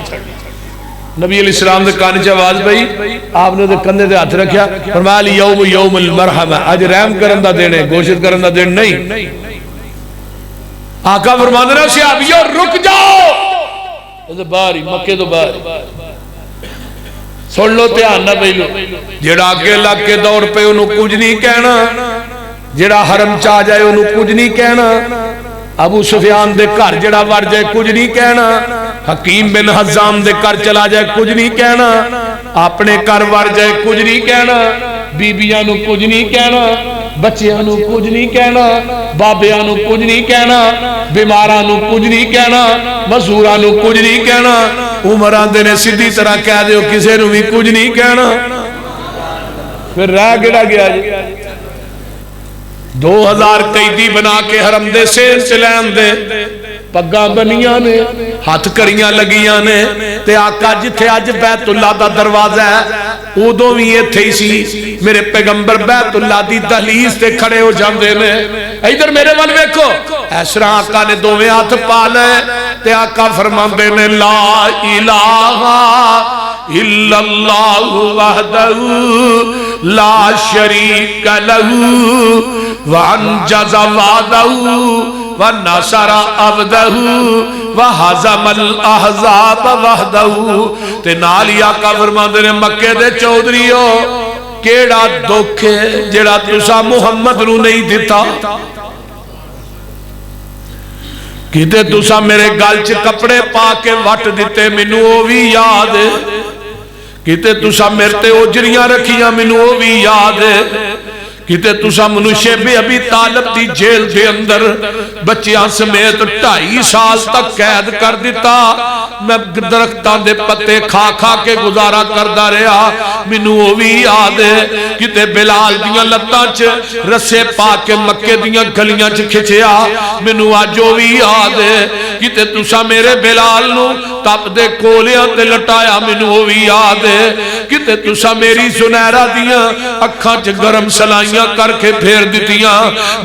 نبی علیہ السلام دے کانی چاواز بھئی آپ نے دے کندے دے ہاتھ رکھیا فرمایا علی یوم المرحمہ آج رحم کرن دا دن ہے گوشت کرن دا دن نہیں آقا فرمانے رہا صحابیو رک جاؤ باری مکے تو باری سن لو تیان نہ پہلو جڑا آگے لگ کے دور پہ انہوں کچھ نہیں کہنا جڑا حرم چاہ جائے انہوں کچھ نہیں کہنا ابو سفیان دے کر جڑا وڑ جائے کچھ نہیں کہنا حکیم بن حزام دے کر چلا جائے کچھ نہیں کہنا اپنے کر وڑ جائے کچھ نہیں کہنا بیبیاں نو کچھ نہیں کہنا بچیاں نو کچھ نہیں کہنا بابیاں نو کچھ نہیں کہنا بیماراں نو کچھ نہیں کہنا مزوراں نو کچھ نہیں کہنا عمران دے نے سیدھی طرح کہہ دے کسے نو بھی کچھ نہیں کہنا پھر رہ گڑا گیا جی 2000 قیدی بنا کے حرم دے سیر چلین دے پگاں بنیاں نے ہاتھ کریاں لگیاں نے تے آقا جتھے آج بیت اللہ دا دروازہ ہے ادو بھی یہ تھی سی میرے پیغمبر بیت اللہ دی دہلیز تے کھڑے ہو جاندے نے ادھر میرے ول ویکھو اس طرح آقا نے دوویں ہاتھ پا لے تے آقا فرماندے نے لا الہ الا اللہ وحدہ لا شریک لہ وانجز وعدہ ونصر عبدہ وہزم الاحزاب وحدہ تے نال ہی آقا فرماندے نے مکے دے چودھریو کیڑا دکھ ہے جڑا تسا محمد نو نہیں دیتا کیتے تسا میرے گل چ کپڑے پا کے وٹ دیتے مینوں او بھی یاد ہے کیتے تسا میرے تے اوجریاں رکھیاں مینوں او بھی یاد ہے کیتے تسا منوشے بھی ابھی طالب دی جیل دے اندر بچیاں سمیت 2.5 سال تک قید کر دیتا میں درختان دے پتے کھا کھا کے گزارا کردہ رہا مینوں او بھی یاد ہے کیتے بلال دیاں لتاں چ رسے پا کے مکے دیاں گلیاں چ کھچیا مینوں اج او بھی یاد ہے کیتے تسا میرے بلال نو تپ دے کولیاں تے لٹایا مینوں او بھی یاد ہے کیتے تسا میری سنہرا دیاں اکھاں چ گرم سلائیاں کر کے پھیر دیتیاں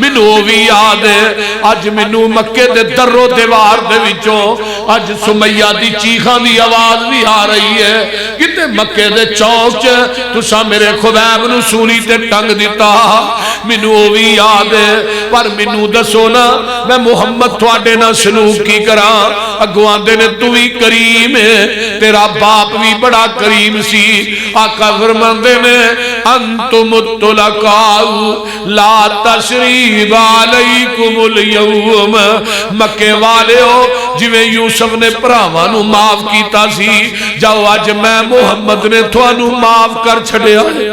مینوں او بھی یاد ہے اج مینوں مکے دے در و دیوار دے وچوں اج سمیہ دی چیخاں دی آواز بھی آ رہی ہے کتے مکے دے چوک چ تسا میرے خبیب نو سولی تے ٹنگ دیتا مینوں او بھی یاد ہے پر مینوں دسو نا میں محمد تواڈے نال سلوک کی کراں اگوں آندے نے تو بھی کریم ہے تیرا باپ بھی بڑا کریم سی آقا فرماندے نے انتم الطلقاء لا تشریب علیکم اليوم مکے والے ہو جویں یوسف نے بھراواں نو معاف کیتا سی جاؤ اج میں محمد نے تھانوں معاف کر چھڈیا ہے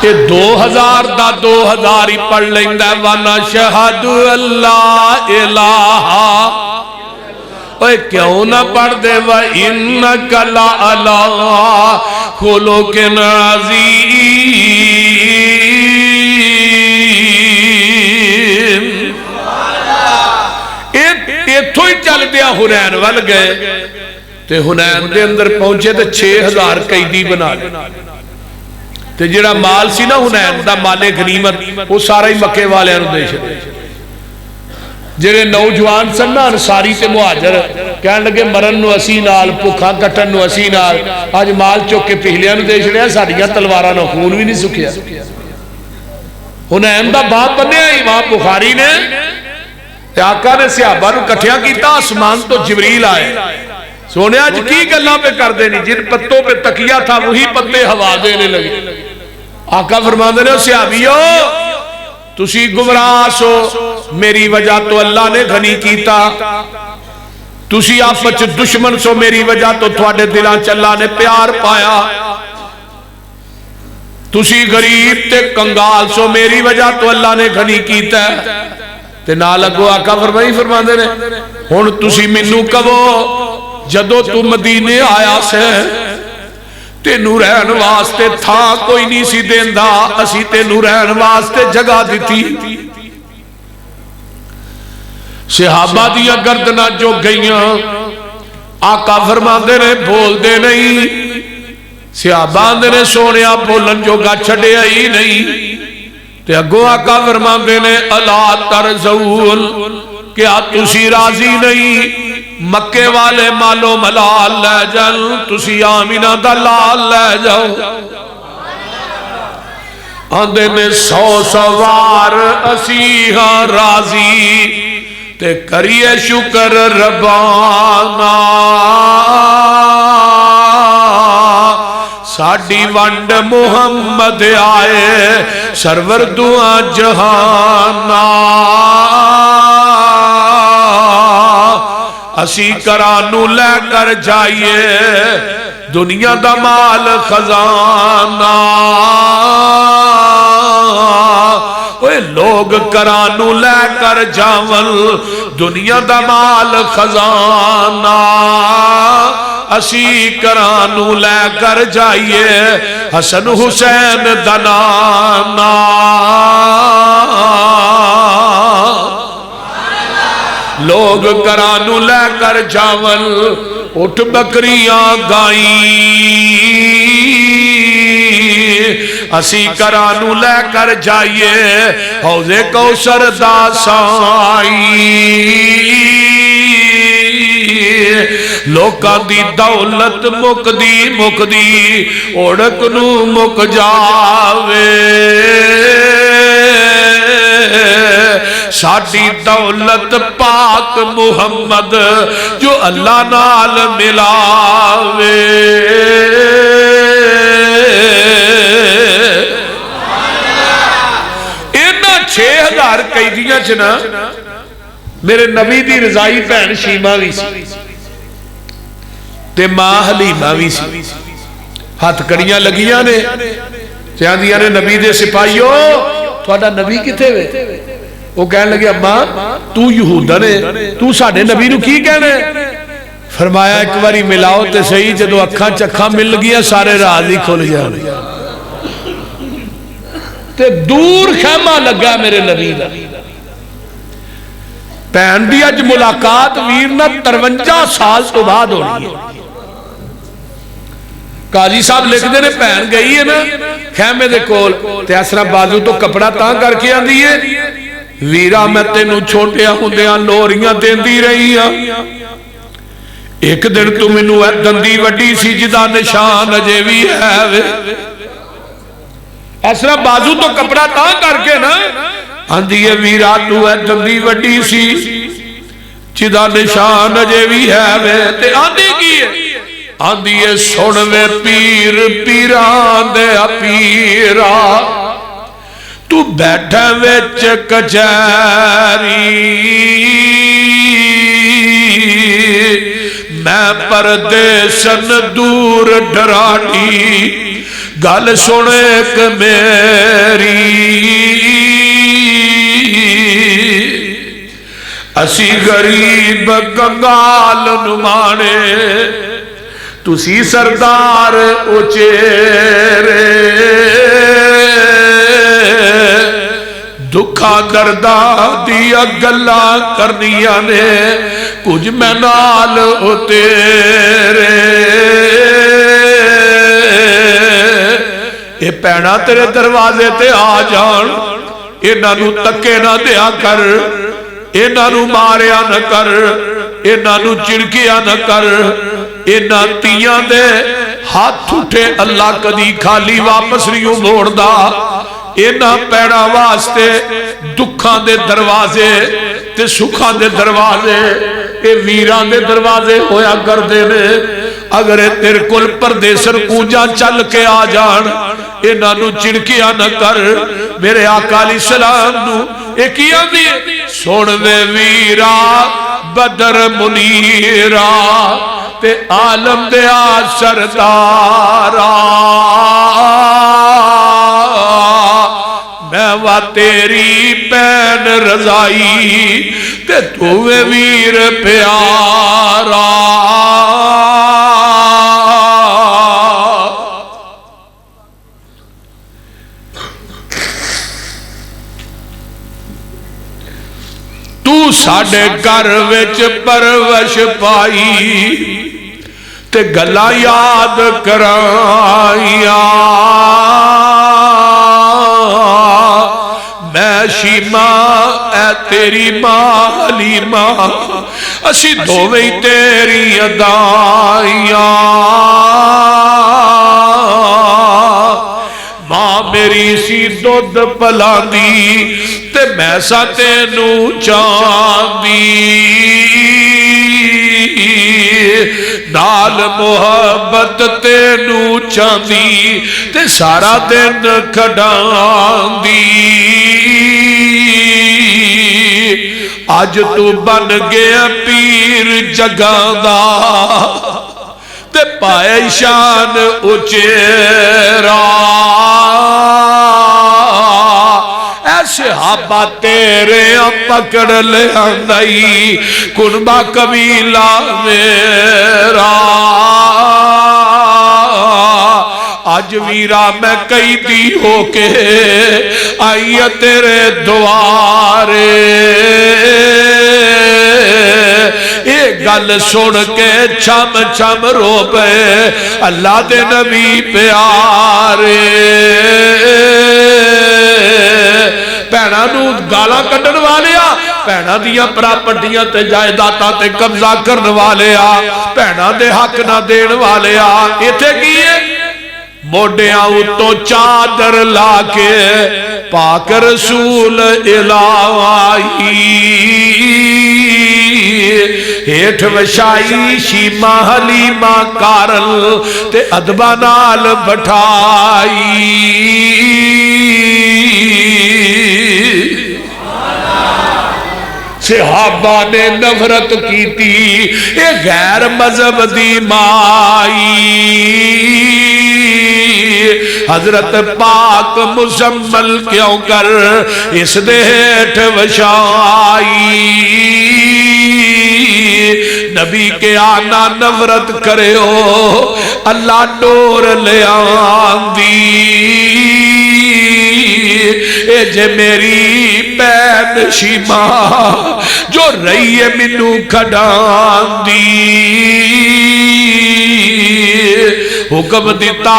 کہ 2000 دا 2000 ہی پڑھ لیندہ وَنَشْهَدُ اللَّهِ إِلَٰهَ اوہ کیوں نہ پڑھ دے وَإِنَّكَ لَعَلَىٰ خُلُقٍ عَظِيمٍ ایتھو ہی چل دیا حنین ول گئے تے حنین دے اندر پہنچے تے 6000 قیدی بنا لے تے جڑا مال سی نا حنین دا مال غنیمت وہ سارا ہی مکے والے انہوں دے چھتے جڑے نوجوان سن نا انصاری تے مہاجر کہنے لگے مرن نو اسی نال پکھا کٹن نو اسی نال آج مال چوک کے پہلیاں نو دے چھڑے ساڑیاں تلوارہ نو خون بھی نہیں سکھیا حنین دا باپ بنے امام بخاری نے تے آقا نے صحابہ نو کٹھیاں کیتا آسمان تو جبریل آئے سونے آج کی گلہ پہ کر دینی جن پتوں پہ تکیہ تھا وہی پتے ہوا دینے لگے آقا فرماندے نے صحابیو تسی گمراہ سو میری وجہ تو اللہ نے غنی کیتا تسی آپچ دشمن سو میری وجہ تو تھوڑے دلان چلا نے پیار پایا تسی غریب تے کنگال سو میری وجہ تو اللہ نے غنی کیتا تے نالگو آقا فرماندے نے ہن تسی منو کہو جدو تو مدینے آیا سے تینوں رہن واسطے تھا کوئی نہیں سی دیندہ اسی تینوں رہن واسطے جگہ دیتی صحابہ دیا گردنا جو گئیاں آقا فرماندے نے بول دے نہیں صحابہ نے سونیا بولن جو گا چھڑے ہی نہیں تے اگو آقا فرماندے نے الا ترزول کیا تسی راضی نہیں مکے والے مالو ملال لے جل تسی آمینہ دا لال لے جاؤ آندے میں 100 سوار اسی ہاں راضی تے کریے شکر ربانا ساڑی ونڈ محمد آئے سرور دعا جہانا اسی کرانو لے کر جائیے دنیا دا مال خزانہ اوہ لوگ کرانو لے کر جاول دنیا دا مال خزانہ اسی کرانو لے کر جائیے حسن حسین دنانا لوگ گرانو لے کر جاون اٹھ بکریاں گائیں اسی گرانو لے کر جائیے حوض کوثر دا سائیں لوکاں دی دولت مکدی اوڑک نو مک جاوے ساڈی دولت پاک محمد جو اللہ نال ملاوے اینا 6000 قیدیاں چنا میرے نبی دی رضائی بہن شیمہ بھی سی تے ماں حلیمہ بھی سی ہاتھ کڑیاں لگیاں نے چاہدیاں نے نبی دے سپاہیو تھوڑا نبی کتے ہوئے وہ کہنے لگے اماں تو یہودہ نے تو ساڑھے نبی نو کی کہنے فرمایا ایک باری ملاؤ تے صحیح جدو اکھاں چکھاں مل گیا سارے راضی کھول جانے تے دور خیمہ لگا میرے نبی دا پہن دی اج ملاقات ویرنا 53 سال تو بعد ہو رہی ہے قاضی صاحب لکھ دے نے پہن گئی ہے نا خیمے دے کول تے اسرا بازو تو کپڑا تاں کر کے آن دیئے ویرا میں تینو چھوٹیا ہوندیاں لوریاں دین دی رہی ہیں ایک دن تو منو ہے دندی وڈی سی جدا نشان اجے بھی ہے اسرا بازو تو کپڑا تاں کر کے نا آن دیئے ویرا تو ہے دندی وڈی سی جدا نشان اجے بھی ہے تے آن دی کی ہے آندھیے سوڑوے پیر پیران دے پیرا تو بیٹھے وچ کچھاری میں پردیسن دور ڈرانی گل سنے کہ میری اسی غریب کنگال نمانے تسی سردار اچیرے دکھا دردہ دیا گلہ کرنیا نے کچھ میں نال اتیرے اے پینا تیرے دروازے تے آ جان اے نانو تکے نہ دیا کر اے نانو ماریا نہ کر اے نانو چڑکیا نہ کر اینا تیاں دے ہاتھ اٹھے اللہ کدی خالی واپس نہیں موڑ دا اینا پیڑا واسطے دکھاں دے دروازے تے سکھاں دے دروازے اے ویران دے دروازے ہویا کر دے نے اگر تیر کل پردیسر کونجا چل کے آ جان اینا نو چڑکیا نہ کر میرے آقا علیہ السلام نو ایک ہی آندھی سوڑوے ویرا بدر منیرا تے عالم دیا سردارا میں وا تیری بین رضائی تے توے ویر پیارا تو ساڑے گھر وچ پرورش پائی تے گلا یاد کرائیا میں شیمہ اے تیری ماں حلیمہ اسی دوویں تیری ادائیاں ماں میری سی دودھ پلاندی تے میں سا تینو چاندی نال محبت تینو چاندی تے سارا دن کھڑاندی آج تو بن گیا پیر جگاندہ تے پائے شان اچیرا صحابہ تیرے پکڑ لے آندائی کنبہ قبیلہ میرا اج ویرا میں قیدی ہو کے آئی تیرے دوارے یہ گل سن کے چھم چھم رو پے اللہ دے نبی پیارے بھیناں نو گالاں کڈن والیا بھیناں دیاں پراپرٹیاں تے جائیداداں تے قبضہ کرن والیا بھیناں دے حق نہ دین والیا ایتھے کی ہے موڈیاں اتوں چادر لا کے پاک رسول الہی ہیٹھ وشائی شیمہ حلیمہ کارل تے ادبہ نال بٹھائی صحابہ نے نفرت کی تھی یہ غیر مذہب دی مائی حضرت پاک مزمل کیوں کر اس دیٹھ وشائی نبی کے آنا نفرت کرے ہو اللہ نور لے آندی اے جے میری بین شیمہ جو رہی ہے منو کھڑان دی حکم دیتا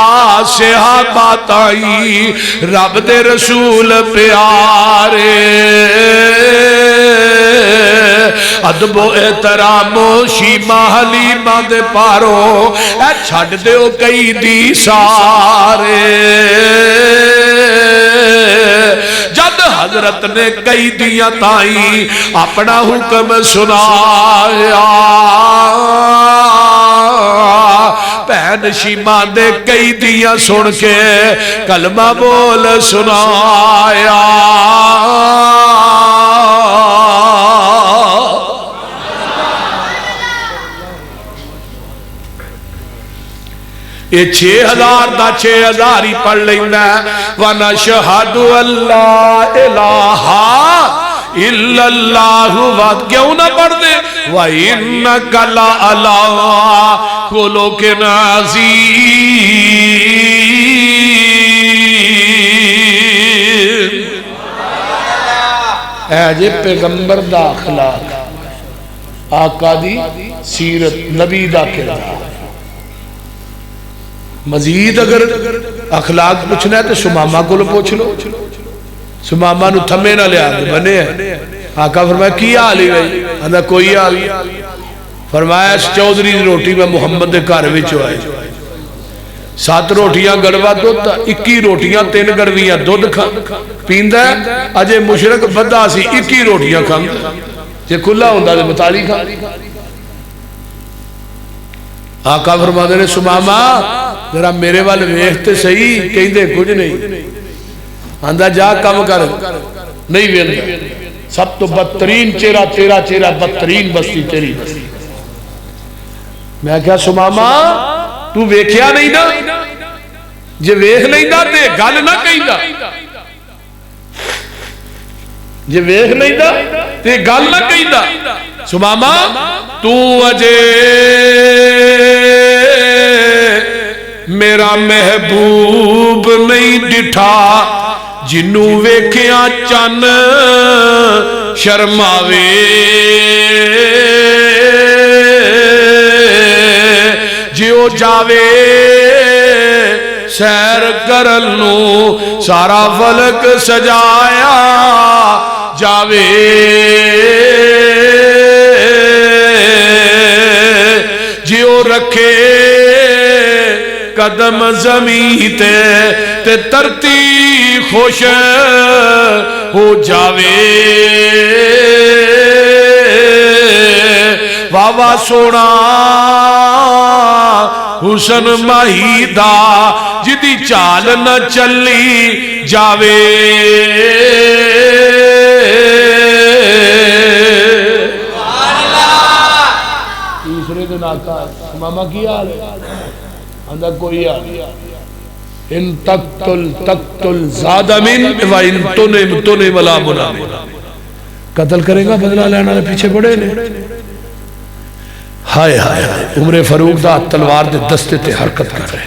صحابہ تائی رب دے رسول پیارے ادب و احترام و شیمہ حلیمہ دے پارو اے چھڑ دیو کئی دی سارے جد حضرت نے کئی دیا تائی اپنا حکم سنایا بہن شیمہ دے کئی دیا سن کے کلمہ بول سنایا یہ 6000 دا 6000 ہی پڑھ لینا وَنَشْهَدُ اللَّهَ إِلَٰهَ إِلَّا اللَّهُ وَعَدْ کیوں نہ پڑھ دے وَإِنَّكَ لَعَلَىٰ خُلُقٍ عَظِيمٍ اے جے پیغمبر دا اخلاق آقا دی سیرت نبی دا کردار مزید اگر اخلاق پوچھنا ہے تو سمامہ کو لو پوچھ لو سمامہ نو تھمے نہ لے آگے بنے ہیں آقا فرمایا کی آلی بھائی اندھا کوئی آلی فرمایا اس چودری روٹی میں محمد کار وچو آئے 7 روٹیاں گڑوا دودھ 21 روٹیاں 3 گڑویاں دودھ پیندہ ہے اجے مشرک بدہ سی 21 روٹیاں کھاں جے کھلا ہوندہ دے بتالی کھاں آقا فرما دے سمامہ ذرا میرے والے ویختے صحیح کہیں دے کچھ نہیں اندھا جا کم کر نہیں ویندہ سب تو بدترین چہرہ تیرا چہرہ بدترین بستی تیری بستی میں کہا سمامہ تو ویکھیا نہیں نا جے ویکھ نہیں دا تے گل نہ کہیں دا جے ویکھ نہیں دا تے گل نہ کہیں دا سمامہ تو اجے میرا محبوب نہیں ڈٹھا جنوں ویکھیاں چن شرماوے جیو جاوے سیر کرنوں سارا فلک سجایا جاوے جیو رکھے قدم زمین تے ترتی خوش ہو جاوے واوا سونا حسن مہیدہ جدی چال نہ چلی جاوے تیسرے دن آقا ماما کیا آلے اندھا کوئی آلے ان تقتل زاد من و ان تنم لا منام قتل کرے گا بدلہ لینا پیچھے پڑے لے ہائے ہائے ہائے عمر فاروق دا تلوار دے دستے تے حرکت کر رہے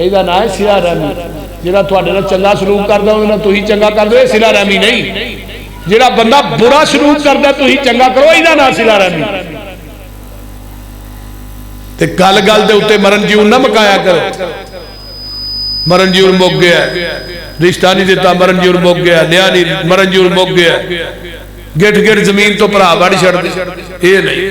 ਇਹਦਾ ਨਾਂ ਹੈ ਸਿਲਾ ਰਹਿਮੀ। ਜਿਹੜਾ ਤੁਹਾਡੇ ਨਾਲ ਚੰਗਾ ਸਲੂਕ ਕਰਦਾ ਉਹਦੇ ਨਾਲ ਤੁਸੀਂ ਚੰਗਾ ਕਰਦੇ ਹੋ, ਸਿਲਾ ਰਹਿਮੀ ਨਹੀਂ। ਜਿਹੜਾ ਬੰਦਾ ਬੁਰਾ ਸਲੂਕ ਕਰਦਾ ਤੁਸੀਂ ਚੰਗਾ ਕਰੋ, ਇਹਦਾ ਨਾਂ ਸਿਲਾ ਰਹਿਮੀ। ਤੇ ਗੱਲ ਗੱਲ ਦੇ ਉੱਤੇ ਮਰਨ ਜੀਵਨ ਨਾ ਮਕਾਇਆ ਕਰੋ। ਮਰਨ ਜੀਵਨ ਮੁੱਕ ਗਿਆ, ਰਿਸ਼ਤਾ ਨਹੀਂ ਦਿੱਤਾ, ਮਰਨ ਜੀਵਨ ਮੁੱਕ ਗਿਆ, ਨਿਆ ਨਹੀਂ, ਮਰਨ ਜੀਵਨ ਮੁੱਕ ਗਿਆ, ਗਿੱਠ ਗਿੱਠ ਜ਼ਮੀਨ ਤੋਂ ਭਰਾ ਵੱਢ ਛੱਡਦੇ, ਇਹ ਨਹੀਂ।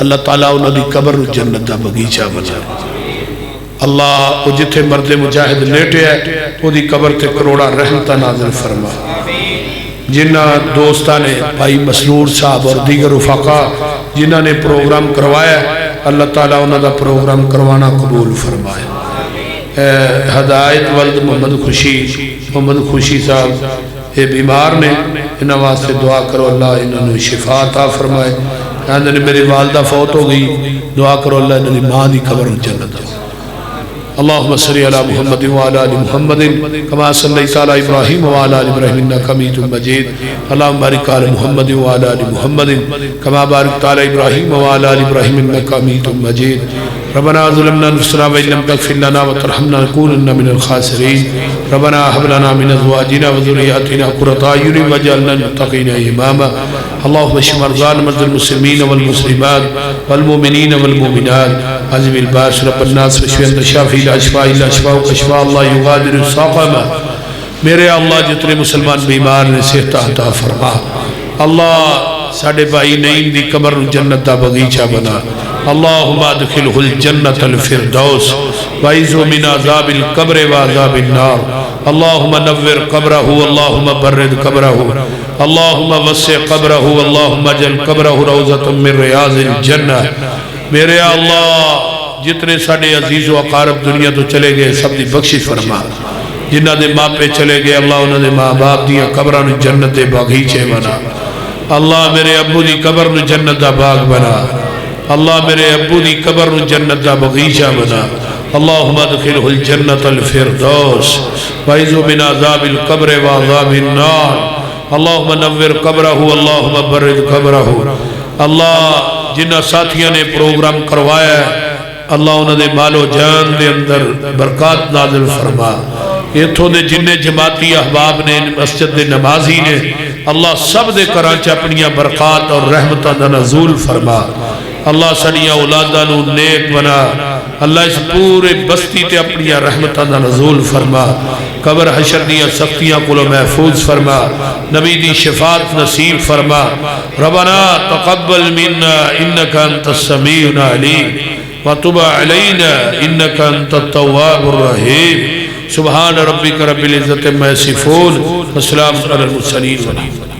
اللہ تعالیٰ انہوں دی قبر جنت دا بغیچہ بنا اللہ وہ جتھے مرد مجاہد لیٹے ہے وہ دی قبر تے کروڑا رحمتہ نازل فرما جنہ دوستہ نے بھائی مسرور صاحب اور دیگر رفقا جنہ نے پروگرام کروایا اللہ تعالیٰ انہوں دا پروگرام کروانا قبول فرمائے ہدایت ولد محمد خوشی صاحب یہ بیمار نے انہوں واسطے دعا کرو اللہ انہوں نے شفا عطا فرمائے انہوں نے میری والدہ فوت ہو گئی دعا کرو اللہ انہوں نے ماں دی قبر جنت دو اللهم صل على محمد وعلى ال محمد كما صليت على ابراهيم وعلى ال ابراهيم انك حميد مجيد اللهم بارك على محمد وعلى ال محمد كما باركت على ابراهيم وعلى ال ابراهيم انك حميد مجيد ربنا ظلمنا انفسنا وان لم تغفر لنا وترحمنا لنكونن من الخاسرين ربنا هب لنا من ازواجنا وذرياتنا قرة اعين واجعلنا للمتقين اماما اللهم اشف مرضانا ومرضى المسلمين والمسلمات والمؤمنين والمؤمنات عزم الباس رب الناس واشف انت الشافي لا شفاء الا شفاءك شفاء الله يغادر سقما میرے اللہ جتنے مسلمان بیمار نے صحت عطا فرما اللہ ساڑھے بھائی نعیم دی قبر جنت دا بغیچہ بنا اللہم ادخلہ الجنت الفردوس وعیزو من عذاب القبر وعذاب النار اللہم نور قبرہ اللہم برد قبرہ اللہم وسع قبرہ اللہم اجل قبرہ روضۃ من ریاض الجنہ میرے اللہ جتنے ساڑھے عزیز و اقارب دنیا تو چلے گئے سب دی بخشش فرما جنہ دے ماں پہ چلے گئے اللہ انہوں نے ماں باپ دیا قبران جنت باغیچے بنا اللہ میرے ابو دی قبر جنت دا باغ بنا اللہ میرے ابو دی قبر جنت دا بغیچہ بنا اللہم ادخلہ الجنت الفردوس وعیزو من عذاب القبر وعذاب النار اللہم نور قبرہ اللہم برد قبرہ اللہ جنہ ساتھیوں نے پروگرام کروایا ہے اللہ انہوں نے مال و جان دے اندر برکات نازل فرما ایتھوں دے جنہیں جماعتی احباب نے مسجد دے نمازی نے اللہ سب دے کرانچہ اپنیاں برکات اور رحمتہ دا نزول فرما اللہ سڑیاں اولادہ نو نیک بنا اللہ اس پورے بستی تے اپنیاں رحمتہ دا نزول فرما قبر حشر دیاں سختیاں کلو محفوظ فرما نبی دی شفاعت نصیب فرما ربنا تقبل منا انکا انت السمیع العلیم وَتُبَ عَلَيْنَا إِنَّكَ أَنْتَ التَّوَّابُ الرَّحِيمُ سبحان ربک رب العزت عما یصفون وسلام علی المرسلین